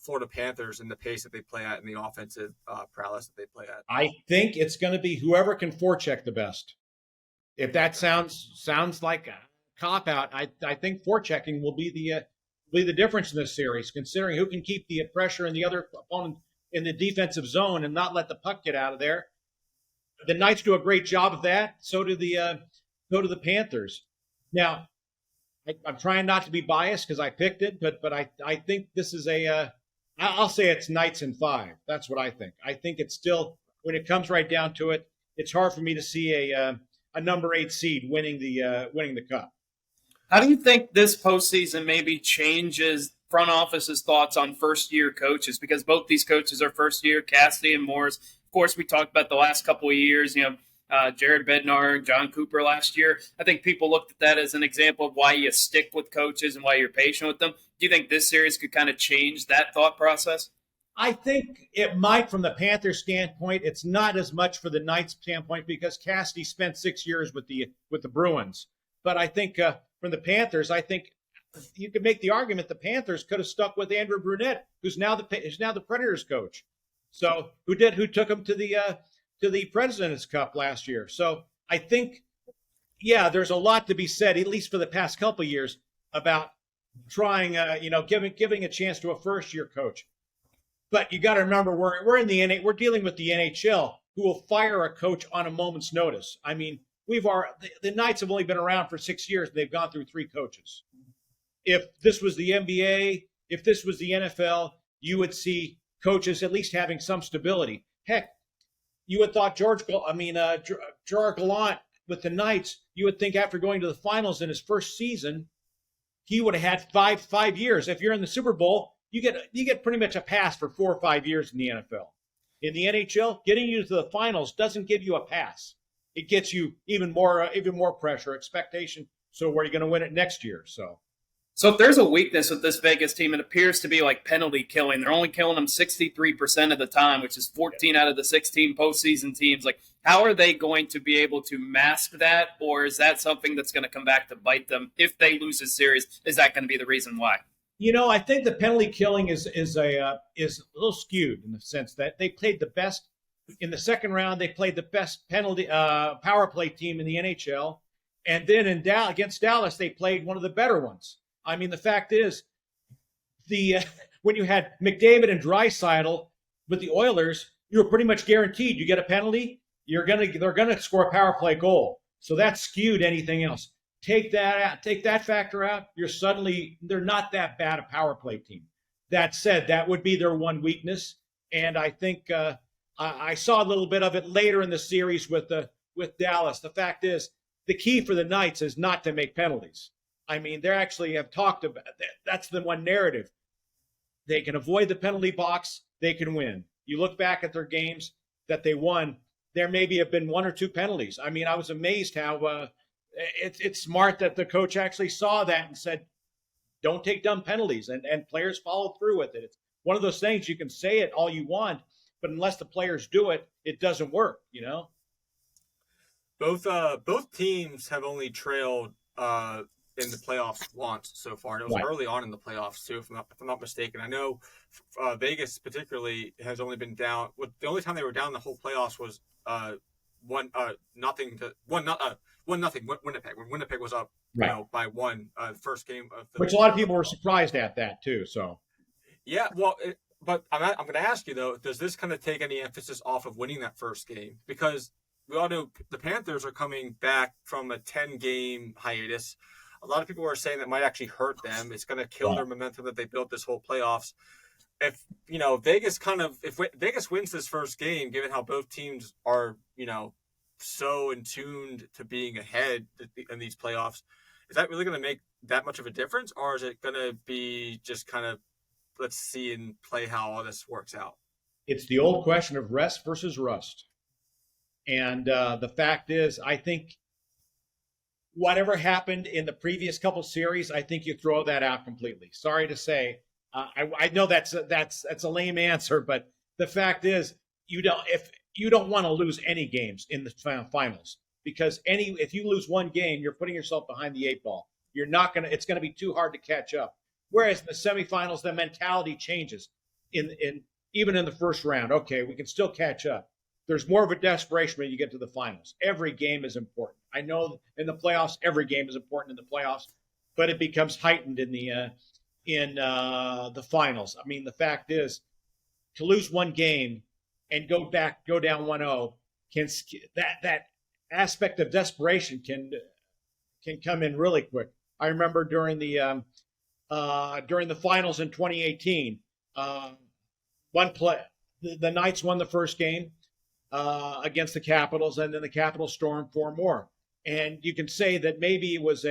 Florida Panthers and the pace that they play at and the offensive prowess that they play at? I think it's going to be whoever can forecheck the best. If that sounds like a cop out, I think forechecking will be the difference in this series, considering who can keep the pressure in the other opponent in the defensive zone and not let the puck get out of there. The Knights do a great job of that. So do the Panthers. Now, I'm trying not to be biased because I picked it, but I think this is I'll say it's Knights in 5. That's what I think. I think it's still, when it comes right down to it, it's hard for me to see a number 8 seed winning the cup. How do you think this postseason maybe changes front office's thoughts on first-year coaches? Because both these coaches are first-year, Cassidy and Morris. Of course, we talked about the last couple of years, Jared Bednar, John Cooper last year. I think people looked at that as an example of why you stick with coaches and why you're patient with them. Do you think this series could kind of change that thought process? I think it might from the Panthers standpoint. It's not as much for the Knights standpoint because Cassidy spent 6 years with the Bruins. But I think from the Panthers, I think you could make the argument the Panthers could have stuck with Andrew Brunette, who's now the Predators coach. So who took them to the President's Cup last year. So I think, there's a lot to be said, at least for the past couple of years, about trying, giving a chance to a first-year coach. But you got to remember, we're dealing with the NHL, who will fire a coach on a moment's notice. I mean, the Knights have only been around for 6 years, and they've gone through 3 coaches. If this was the NBA, if this was the NFL, you would see coaches at least having some stability. Heck, you would thought Gerard Gallant with the Knights, you would think after going to the finals in his first season, he would have had 5 years. If you're in the Super Bowl, you get pretty much a pass for 4 or 5 years in the NFL. In the NHL, getting you to the finals doesn't give you a pass. It gets you even more pressure, expectation. So where are you going to win it next year? So if there's a weakness with this Vegas team, it appears to be like penalty killing. They're only killing them 63% of the time, which is 14 out of the 16 postseason teams. Like, how are they going to be able to mask that? Or is that something that's going to come back to bite them if they lose this series? Is that going to be the reason why? I think the penalty killing is a little skewed in the sense that they played the best in the second round. They played the best penalty power play team in the NHL, and then against Dallas, they played one of the better ones. I mean, the fact is, when you had McDavid and Draisaitl with the Oilers, you were pretty much guaranteed you get a penalty, they're gonna score a power play goal. So that skewed anything else. Take that factor out, they're not that bad a power play team. That said, that would be their one weakness, and I think I saw a little bit of it later in the series with Dallas. The fact is, the key for the Knights is not to make penalties. I mean, they actually have talked about that. That's the one narrative. They can avoid the penalty box, they can win. You look back at their games that they won, there maybe have been one or two penalties. I mean, I was amazed how it's smart that the coach actually saw that and said, don't take dumb penalties, and players follow through with it. It's one of those things, you can say it all you want, but unless the players do it, it doesn't work, Both teams have only trailed in the playoffs once so far, and it was Right. early on in the playoffs too, if I'm not mistaken. I know Vegas particularly has only been down. The only time they were down the whole playoffs was 1-0 Winnipeg, when Winnipeg was up Right. by one first game of the, Which a lot of people were surprised at that too. So Yeah, well, but I'm going to ask you though, does this kind of take any emphasis off of winning that first game? Because we all know the Panthers are coming back from a 10-game hiatus. A lot of people are saying that might actually hurt them. It's going to kill their momentum that they built this whole playoffs. If Vegas wins this first game, given how both teams are, so in tuned to being ahead in these playoffs, is that really going to make that much of a difference, or is it going to be just kind of let's see and play how all this works out? it's the old question of rest versus rust. And the fact is, I think whatever happened in the previous couple series, I think you throw that out completely. Sorry to say, I know that's a lame answer, but the fact is, you don't want to lose any games in the finals, because if you lose one game, you're putting yourself behind the eight ball. It's going to be too hard to catch up. Whereas in the semifinals, the mentality changes. Even in the first round, okay, we can still catch up. There's more of a desperation when you get to the finals. Every game is important. I know in the playoffs, every game is important in the playoffs, but it becomes heightened in the finals. I mean, the fact is, to lose one game and go down 1-0, that aspect of desperation can come in really quick. I remember during the finals in 2018, the Knights won the first game against the Capitals, and then the Capitals stormed four more. And you can say that maybe it was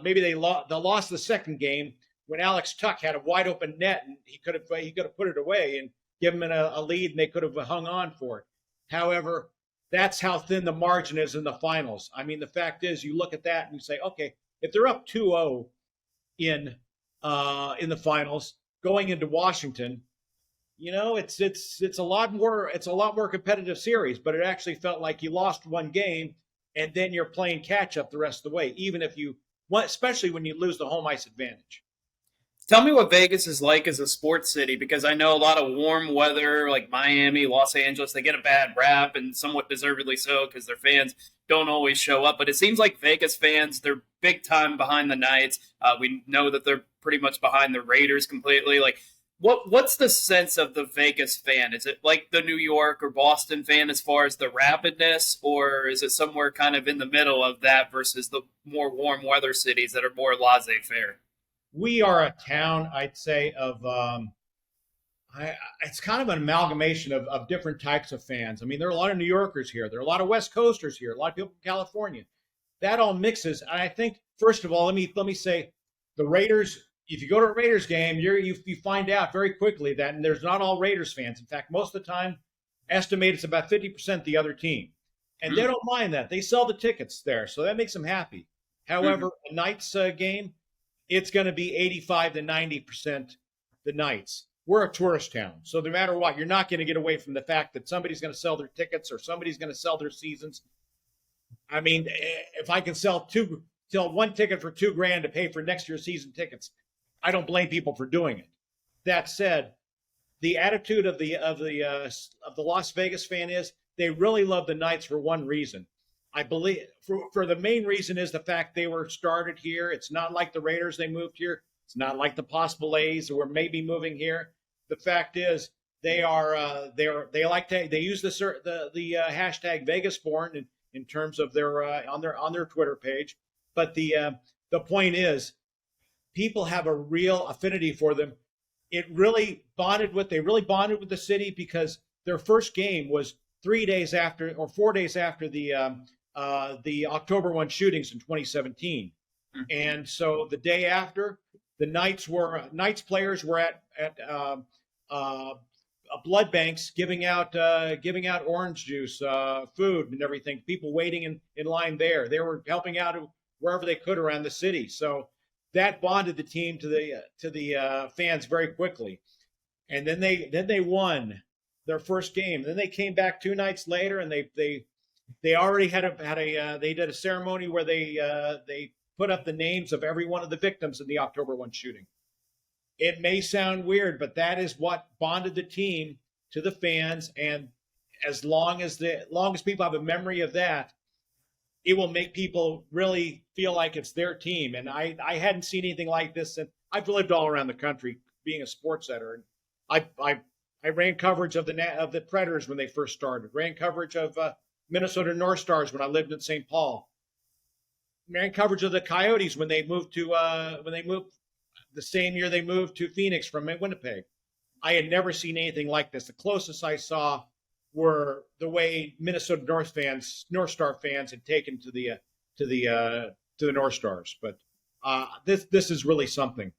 maybe they lost the second game when Alex Tuck had a wide open net, and he could have put it away and given them a lead, and they could have hung on for it. However, that's how thin the margin is in the finals. I mean, the fact is, you look at that and you say, okay, if they're up 2-0 in the finals going into Washington, it's a lot more competitive series. But it actually felt like you lost one game, and then you're playing catch up the rest of the way, especially when you lose the home ice advantage. Tell me what Vegas is like as a sports city, because I know a lot of warm weather, like Miami, Los Angeles, they get a bad rap, and somewhat deservedly so, because their fans don't always show up. But it seems like Vegas fans, they're big time behind the Knights. We know that they're pretty much behind the Raiders completely. Like, what's the sense of the Vegas fan? Is it like the New York or Boston fan as far as the rapidness, or is it somewhere kind of in the middle of that versus the more warm weather cities that are more laissez-faire? We are a town, I'd say, of it's kind of an amalgamation of different types of fans. I mean, there are a lot of New Yorkers here. There are a lot of West Coasters here. A lot of people from California. That all mixes. And I think, first of all, let me say, the Raiders. If you go to a Raiders game, you find out very quickly that there's not all Raiders fans. In fact, most of the time, estimate it's about 50% the other team, and they don't mind that. They sell the tickets there, so that makes them happy. However, a Knights game, it's going to be 85 to 90% the Knights. We're a tourist town, so no matter what, you're not going to get away from the fact that somebody's going to sell their tickets or somebody's going to sell their seasons. I mean, if I can sell one ticket for $2,000 to pay for next year's season tickets, I don't blame people for doing it. That said, the attitude of the Las Vegas fan is they really love the Knights for one reason. I believe for the main reason is the fact they were started here. It's not like the Raiders, they moved here. It's not like the possible A's who are maybe moving here. The fact is they use the hashtag VegasBorn in terms of their on their Twitter page. But the point is, people have a real affinity for them. They really bonded with the city because their first game was 4 days after the October 1 shootings in 2017. Mm-hmm. And so the day after, the Knights players were at blood banks giving out orange juice, food and everything. People waiting in line there. They were helping out wherever they could around the city. So that bonded the team to the fans very quickly. And then they won their first game. Then they came back 2 nights later, and they already they did a ceremony where they put up the names of every one of the victims in the October 1 shooting. It may sound weird, but that is what bonded the team to the fans. And as long as people have a memory of that, it will make people really feel like it's their team. And I hadn't seen anything like this. And I've lived all around the country being a sports editor. And I ran coverage of the Predators when they first started. Ran coverage of Minnesota North Stars when I lived in St. Paul. Ran coverage of the Coyotes when they moved the same year they moved to Phoenix from Winnipeg. I had never seen anything like this. The closest I saw were the way Minnesota North Star fans had taken to the North Stars. But this is really something.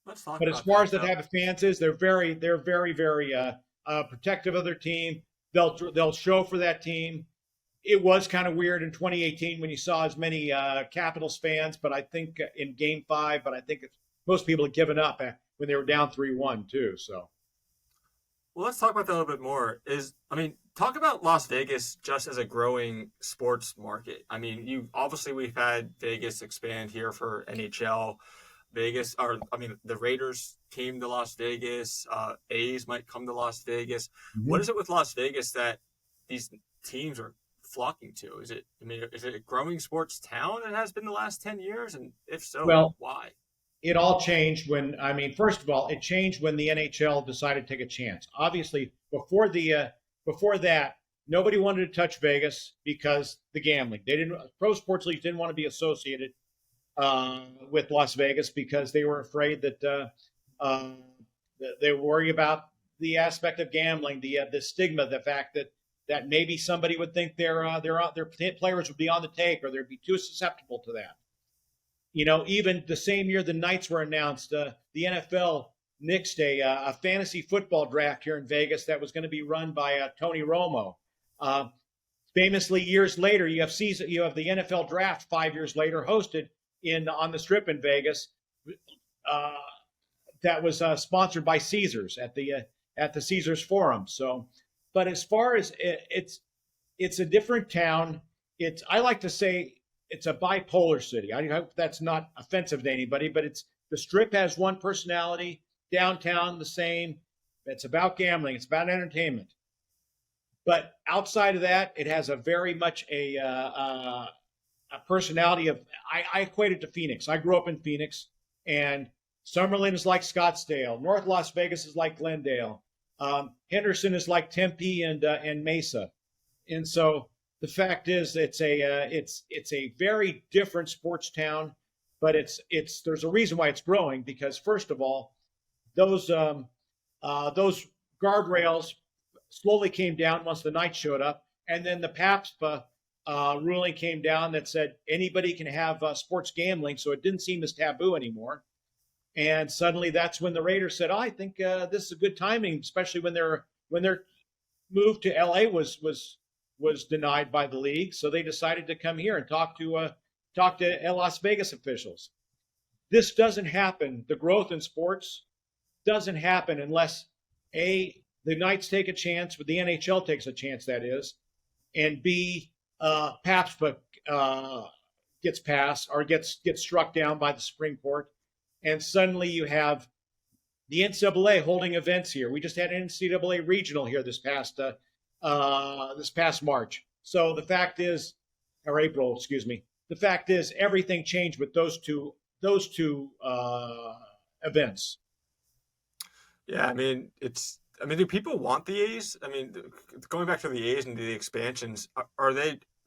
Let's talk but about as far that, as the type of fans is, they're very protective of their team. They'll show for that team. It was kind of weird in 2018 when you saw as many Capitals fans, but I think in Game 5, most people had given up when they were down 3-1 too. So, well, let's talk about that a little bit more. Talk about Las Vegas just as a growing sports market. We've had Vegas expand here for NHL. The Raiders came to Las Vegas. A's might come to Las Vegas. Mm-hmm. What is it with Las Vegas that these teams are flocking to? Is it a growing sports town that has been the last 10 years? And if so, why? It all changed first of all, it changed when the NHL decided to take a chance. Obviously, before that, nobody wanted to touch Vegas because the gambling. Pro sports leagues didn't want to be associated with Las Vegas because they were afraid that they worry about the aspect of gambling, the stigma, the fact that maybe somebody would think their players would be on the take or they'd be too susceptible to that. Even the same year the Knights were announced, the NFL nixed a fantasy football draft here in Vegas that was going to be run by Tony Romo. Famously, years later, you have the NFL draft 5 years later hosted on the Strip in Vegas. That was sponsored by Caesars at the Caesars Forum. So, but as far as it's a different town. I like to say it's a bipolar city. I hope that's not offensive to anybody, but the Strip has one personality, downtown the same. It's about gambling. It's about entertainment. But outside of that, it has a very much a personality of. I equate it to Phoenix. I grew up in Phoenix, and Summerlin is like Scottsdale. North Las Vegas is like Glendale. Henderson is like Tempe and Mesa. And so the fact is, it's a very different sports town, but there's a reason why it's growing because first of all, those guardrails slowly came down once the Knights showed up, and then the Pabst ruling came down that said anybody can have sports gambling, so it didn't seem as taboo anymore. And suddenly, that's when the Raiders said, "I think this is a good timing, especially when their move to LA was denied by the league." So they decided to come here and talk to Las Vegas officials. This doesn't happen. The growth in sports doesn't happen unless the Knights take a chance, but the NHL takes a chance, that is, and B, Pabst gets passed or gets struck down by the Supreme Court. and suddenly you have the NCAA holding events here. We just had an NCAA regional here this past March. So the fact is, or April, excuse me. The fact is, everything changed with those two events. Yeah, I mean, do people want the A's? I mean, going back to the A's and the expansions,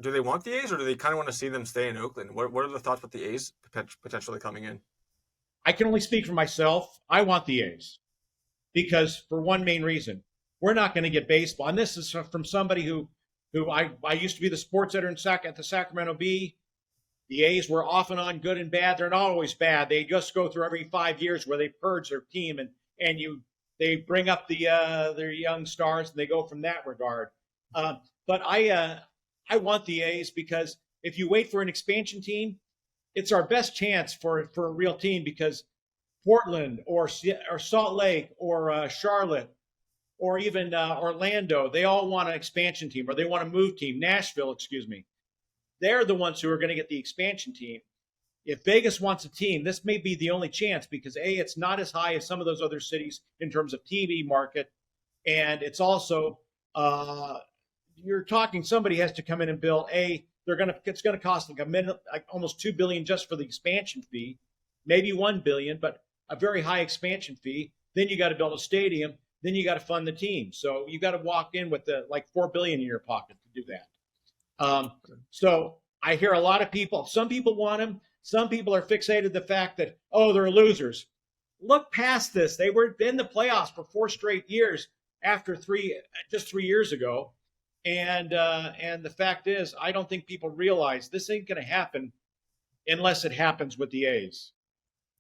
do they want the A's, or do they kind of want to see them stay in Oakland? What are the thoughts with the A's potentially coming in? I can only speak for myself. I want the A's because for one main reason, we're not going to get baseball. And this is from somebody who I used to be the sports editor at the Sacramento Bee. The A's were off and on, good and bad. They're not always bad. They just go through every 5 years where they purge their team and they bring up their young stars and they go from that regard. But I want the A's because if you wait for an expansion team, it's our best chance for a real team because Portland or Salt Lake or Charlotte or even Orlando, they all want an expansion team or they want a move team. Nashville, excuse me. They're the ones who are going to get the expansion team. If Vegas wants a team, this may be the only chance because it's not as high as some of those other cities in terms of TV market. And it's also, you're talking somebody has to come in and build it's going to cost like almost $2 billion just for the expansion fee, maybe $1 billion, but a very high expansion fee. Then you got to build a stadium. Then you got to fund the team. So you got to walk in with like $4 billion in your pocket to do that. So I hear a lot of people. Some people want him. Some people are fixated the fact that they're losers. Look past this. They were in the playoffs for 4 straight years after 3 years ago. And the fact is, I don't think people realize this ain't going to happen unless it happens with the A's.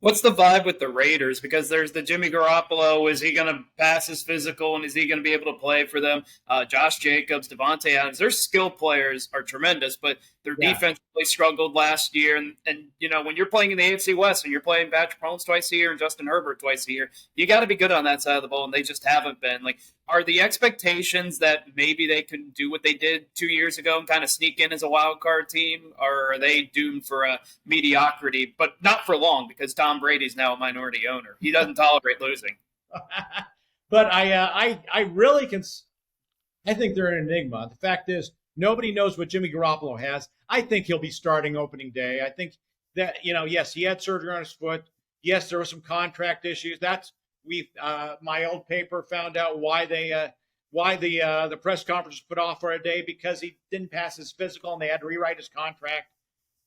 What's the vibe with the Raiders? Because there's the Jimmy Garoppolo. Is he going to pass his physical, and is he going to be able to play for them? Josh Jacobs, Devontae Adams. Their skill players are tremendous, but their defense really struggled last year. And when you're playing in the AFC West and you're playing Patrick Mahomes twice a year and Justin Herbert twice a year, you got to be good on that side of the ball, and they just haven't been. Like, are the expectations that maybe they can do what they did 2 years ago and kind of sneak in as a wild card team, or are they doomed for a mediocrity, but not for long because Tom Brady's now a minority owner. He doesn't tolerate losing. But I really I think they're an enigma. The fact is, nobody knows what Jimmy Garoppolo has. I think he'll be starting opening day. I think that, yes, he had surgery on his foot. Yes, there were some contract issues. My old paper found out why the press conference was put off for a day because he didn't pass his physical and they had to rewrite his contract.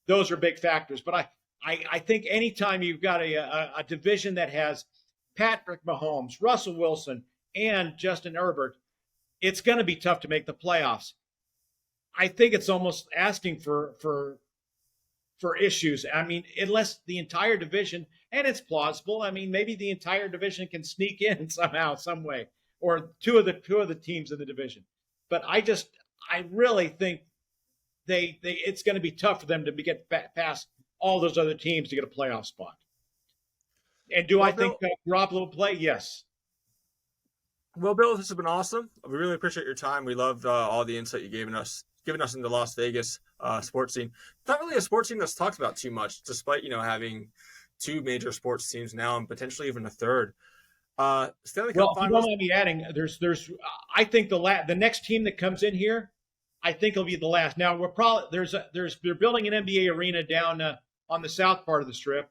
Those are big factors. But I think anytime you've got a division that has Patrick Mahomes, Russell Wilson, and Justin Herbert, it's going to be tough to make the playoffs. I think it's almost asking for issues. I mean, unless the entire division, and it's plausible. I mean, maybe the entire division can sneak in somehow, some way, or two of the teams in the division. But I really think it's going to be tough for them to get past all those other teams to get a playoff spot. And do I think Garoppolo will play? Yes. Well, Bill, this has been awesome. We really appreciate your time. We loved all the insight you've given us into Las Vegas sports scene. It's not really a sports scene that's talked about too much, despite having 2 major sports teams now and potentially even a third. Stanley Cup Finals. If you don't mind me adding, I think the next team that comes in here, I think it'll be the last. Now they're building an NBA arena down on the south part of the strip,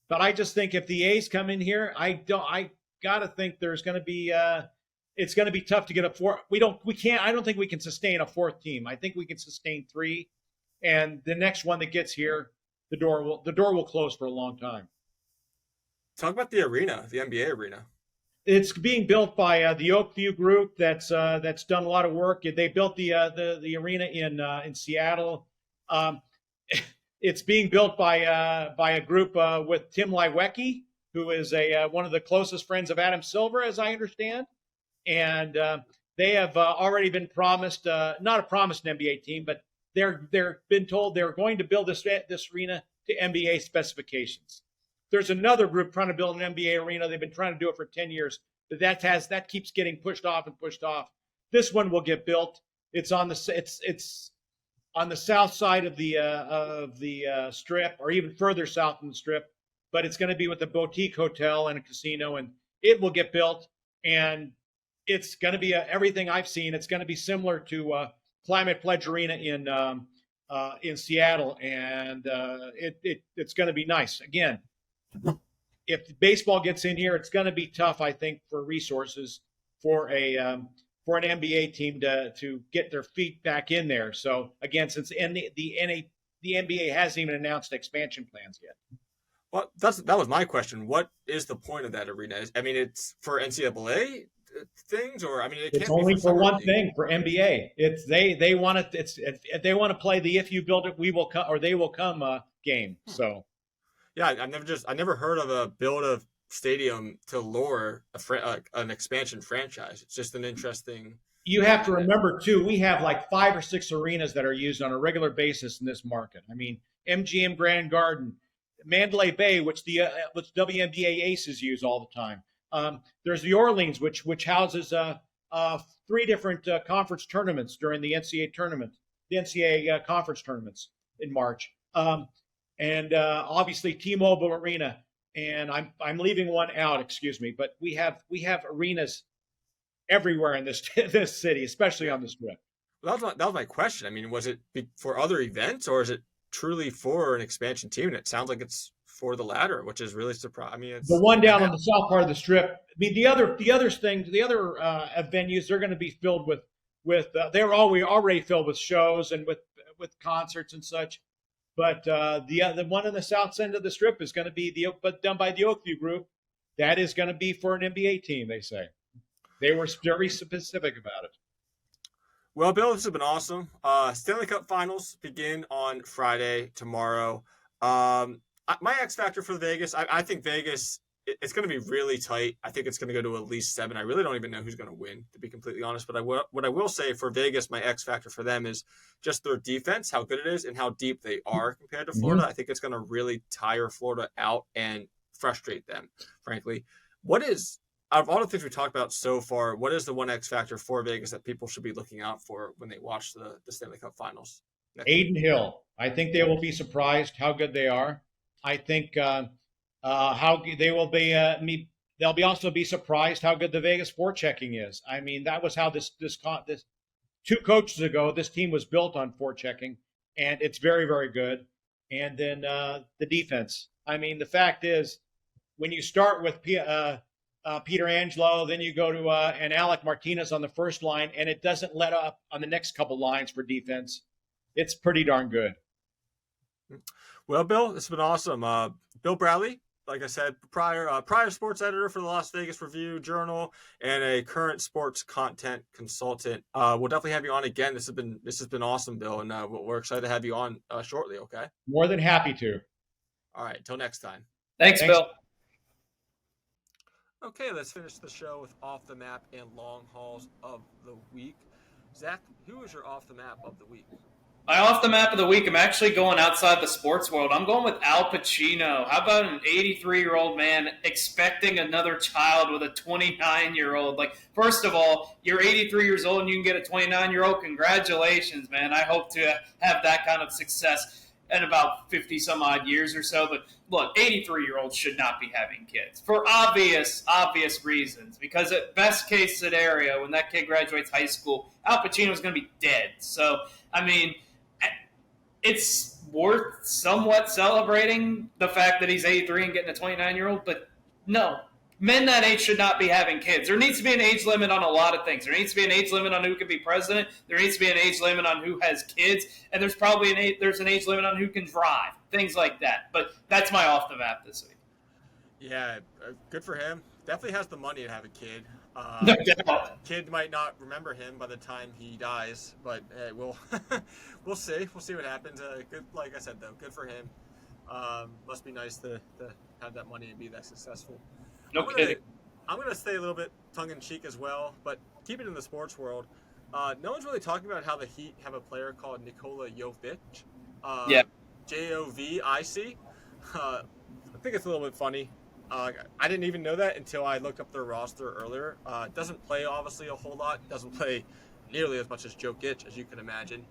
but I just think if the A's come in here, I gotta think there's going to be it's going to be tough to get a 4. I don't think we can sustain a 4th team. I think we can sustain 3, and the next one that gets here, the door will close for a long time. Talk about the arena, the NBA arena. It's being built by the Oakview Group. That's done a lot of work. They built the arena in Seattle. It's being built by a group with Tim Leiweke, who is one of the closest friends of Adam Silver, as I understand. And they have already been promised, not a promised NBA team, but they're been told they're going to build this arena to NBA specifications. There's another group trying to build an NBA arena. They've been trying to do it for 10 years, but that keeps getting pushed off and pushed off. This one will get built. It's on the south side of the strip, or even further south in the strip. but it's going to be with a boutique hotel and a casino, and it will get built. And it's going to be everything I've seen. It's going to be similar to Climate Pledge Arena in Seattle, and it's going to be nice. Again, if baseball gets in here, it's going to be tough, I think, for resources for an NBA team to get their feet back in there. So again, since the NBA hasn't even announced expansion plans yet. Well, that was my question. What is the point of that arena? I mean, it's for NCAA things, or I mean, it's only for one thing, for NBA. It's they want to. If they want to play the "if you build it, we will come" or "they will come" game. So, yeah, I never heard of a build a stadium to lure an expansion franchise. It's just an interesting. You have to remember too, we have like 5 or 6 arenas that are used on a regular basis in this market. I mean, MGM Grand Garden, Mandalay Bay, which WNBA Aces use all the time. There's the Orleans, which houses 3 different conference tournaments during the NCAA tournament, the NCAA conference tournaments in March, and obviously T-Mobile Arena. And I'm leaving one out, excuse me, but we have arenas everywhere in this city, especially on the Strip. Well, that was my question. I mean, was it for other events, or is it truly for an expansion team? And it sounds like it's for the latter, which is really surprising. I mean, it's the one down on the south part of the Strip. I mean, the other venues, they're going to be filled with they're already filled with shows and with concerts and such. But the one in the south end of the Strip is going to be done by the Oakview Group. That is going to be for an NBA team, they say. They were very specific about it. Well, Bill, this has been awesome. Stanley Cup Finals begin on Friday, tomorrow. My X factor for Vegas, I think Vegas, it's going to be really tight. I think it's going to go to at least 7. I really don't even know who's going to win, to be completely honest. But what I will say for Vegas, my X factor for them is just their defense, how good it is, and how deep they are compared to Florida. I think it's going to really tire Florida out and frustrate them, frankly. Out of all the things we talked about so far, what is the one X factor for Vegas that people should be looking out for when they watch the Stanley Cup Finals? Aiden Hill. I think they will be surprised how good they are. I think how they will be. They'll also be surprised how good the Vegas forechecking is. I mean, that was how this 2 coaches ago, this team was built on forechecking, and it's very, very good. And then the defense. I mean, the fact is, when you start with Peter Angelo, then you go to and Alec Martinez on the first line, and it doesn't let up on the next couple lines for defense. It's pretty darn good. Well, Bill, this has been awesome. Bill Bradley, like I said, prior sports editor for the Las Vegas Review Journal and a current sports content consultant. We'll definitely have you on again. This has been awesome, Bill, and we're excited to have you on shortly. Okay. More than happy to. All right. Till next time. Thanks, Bill. Okay, let's finish the show with Off the Map and Long Hauls of the Week. Zach, who is your Off the Map of the Week? My Off the Map of the Week, I'm actually going outside the sports world. I'm going with Al Pacino. How about an 83-year-old man expecting another child with a 29-year-old? Like, first of all, you're 83 years old and you can get a 29-year-old. Congratulations, man. I hope to have that kind of success in about 50 some odd years or so. But look, 83-year-olds should not be having kids for obvious reasons. Because at best case scenario, when that kid graduates high school, Al Pacino is going to be dead. So, I mean, it's worth somewhat celebrating the fact that he's 83 and getting a 29-year-old. But no, men that age should not be having kids. There needs to be an age limit on a lot of things. There needs to be an age limit on who can be president. There needs to be an age limit on who has kids. And there's probably an age limit on who can drive. Things like that. But that's my Off the Map this week. Yeah, good for him. Definitely has the money to have a kid. No doubt. Kid might not remember him by the time he dies, but we'll see. We'll see what happens. Good, like I said, though, good for him. Must be nice to have that money and be that successful. No kidding. I'm going to stay a little bit tongue-in-cheek as well, but keep it in the sports world. No one's really talking about how the Heat have a player called Nikola Jovic. Yeah. Jovic. I think it's a little bit funny. I didn't even know that until I looked up their roster earlier. Doesn't play, obviously, a whole lot. Doesn't play nearly as much as Jokic, as you can imagine.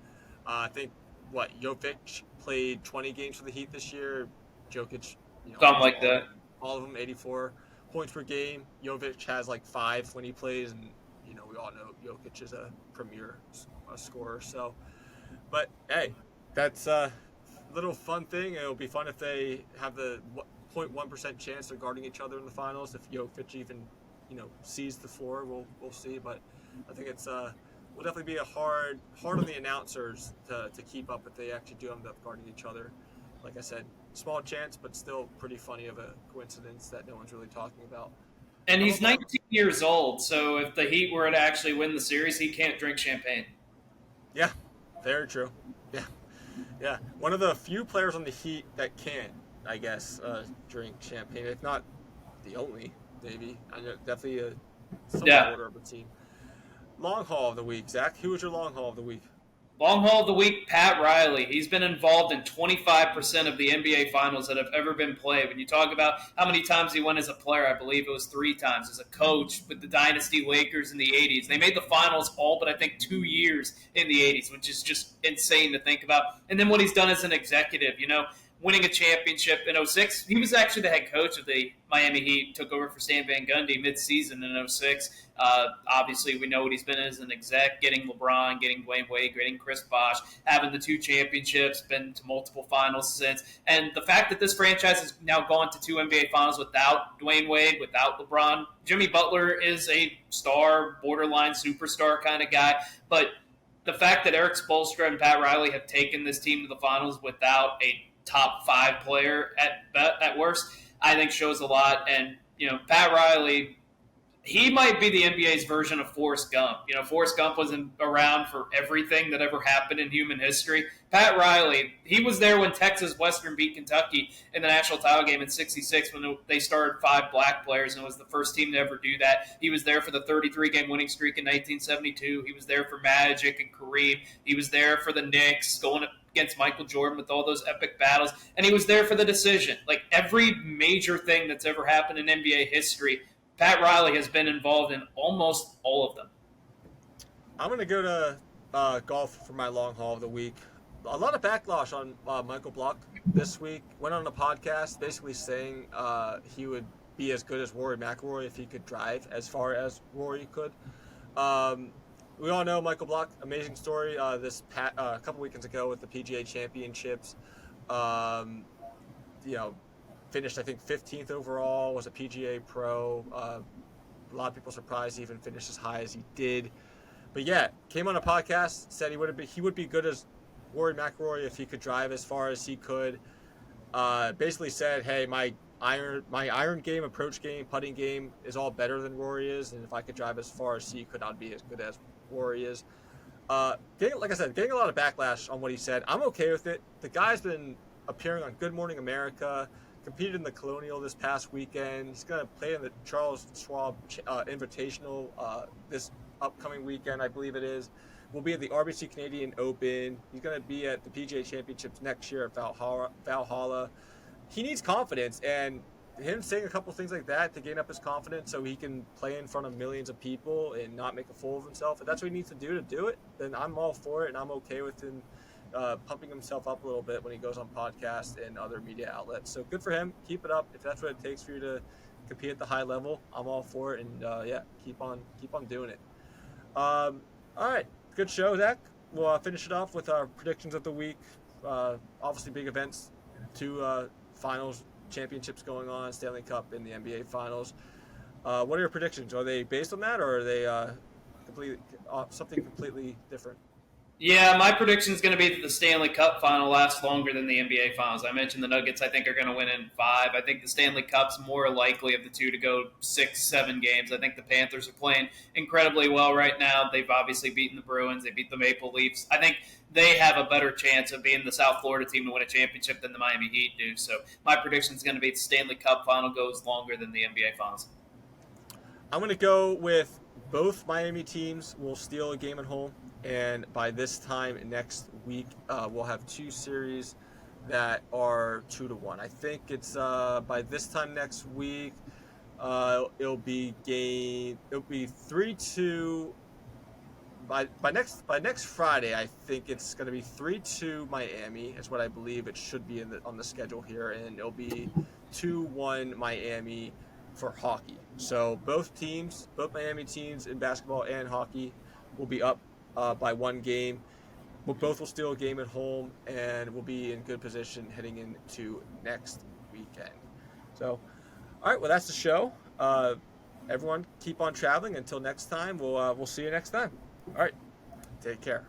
I think, Jovic played 20 games for the Heat this year. Jokic Something like that. All of them 84 points per game. Jovic has like 5 when he plays, and we all know Jokic is a premier scorer. So, but hey, that's a little fun thing. It'll be fun if they have the 0.1% chance of guarding each other in the finals. If Jokic even sees the floor, we'll see. But I think it's will definitely be a hard on the announcers to keep up if they actually do end up guarding each other. Like I said, small chance, but still pretty funny of a coincidence that no one's really talking about. And he's 19 years old, so if the Heat were to actually win the series, he can't drink champagne. Yeah, very true. Yeah. One of the few players on the Heat that can, I guess, drink champagne. If not the only, maybe. I know definitely a order of a team. Long haul of the week, Zach. Who was your long haul of the week? Long haul of the week, Pat Riley. He's been involved in 25% of the NBA Finals that have ever been played. When you talk about how many times he won as a player, I believe it was 3 times. As a coach with the Dynasty Lakers in the 80s. They made the Finals all but I think 2 years in the 80s, which is just insane to think about. And then what he's done as an executive, winning a championship in 06. He was actually the head coach of the Miami Heat, took over for Stan Van Gundy mid-season in 06. Obviously, we know what he's been as an exec, getting LeBron, getting Dwayne Wade, getting Chris Bosh, having the 2 championships, been to multiple finals since. And the fact that this franchise has now gone to 2 NBA finals without Dwayne Wade, without LeBron. Jimmy Butler is a star, borderline superstar kind of guy, but the fact that Eric Spoelstra and Pat Riley have taken this team to the finals without a top 5 player at worst, I think shows a lot. And, Pat Riley, he might be the NBA's version of Forrest Gump. Forrest Gump wasn't around for everything that ever happened in human history. Pat Riley, he was there when Texas Western beat Kentucky in the national title game in '66 when they started 5 black players and was the first team to ever do that. He was there for the 33-game winning streak in 1972. He was there for Magic and Kareem. He was there for the Knicks going against Michael Jordan with all those epic battles. And he was there for the decision. Like every major thing that's ever happened in NBA history, Pat Riley has been involved in almost all of them. I'm going to go to golf for my long haul of the week. A lot of backlash on Michael Block this week. Went on a podcast basically saying he would be as good as Rory McIlroy if he could drive as far as Rory could. We all know Michael Block, amazing story. A couple weekends ago with the PGA Championships, finished I think 15th overall. Was a PGA pro. A lot of people surprised he even finished as high as he did. But yeah, came on a podcast, said he would be good as Rory McIlroy if he could drive as far as he could. Basically said, hey, my iron game, approach game, putting game is all better than Rory is, and if I could drive as far as he could, I'd be as good as Rory is. Like I said, getting a lot of backlash on what he said. I'm okay with it. The guy's been appearing on Good Morning America, competed in the Colonial this past weekend. He's going to play in the Charles Schwab Invitational this upcoming weekend, I believe it is. Will be at the RBC Canadian Open. He's going to be at the PGA Championships next year at Valhalla. He needs confidence, and him saying a couple things like that to gain up his confidence so he can play in front of millions of people and not make a fool of himself, if that's what he needs to do it, then I'm all for it, and I'm okay with him pumping himself up a little bit when he goes on podcasts and other media outlets. So good for him. Keep it up. If that's what it takes for you to compete at the high level, I'm all for it, and keep on doing it. All right. Good show, Zach. We'll finish it off with our predictions of the week. Obviously, big events, 2 finals championships going on, Stanley Cup and the NBA Finals. What are your predictions? Are they based on that, or are they something completely different? Yeah, my prediction is going to be that the Stanley Cup Final lasts longer than the NBA Finals. I mentioned the Nuggets, I think, are going to win in 5. I think the Stanley Cup's more likely of the 2 to go 6-7 games. I think the Panthers are playing incredibly well right now. They've obviously beaten the Bruins. They beat the Maple Leafs. I think they have a better chance of being the South Florida team to win a championship than the Miami Heat do. So my prediction is going to be the Stanley Cup Final goes longer than the NBA Finals. I'm going to go with both Miami teams will steal a game at home. And by this time next week, we'll have 2 series that are 2-1. I think it's by this time next week, it'll be 3-2. By next Friday, I think it's going to be 3-2 Miami. Is what I believe it should be on the schedule here, and it'll be 2-1 Miami for hockey. So both Miami teams in basketball and hockey will be up by 1 game. Both will steal a game at home, and will be in good position heading into next weekend. So, all right, well, that's the show. Everyone, keep on traveling. Until next time, we'll see you next time. All right, take care.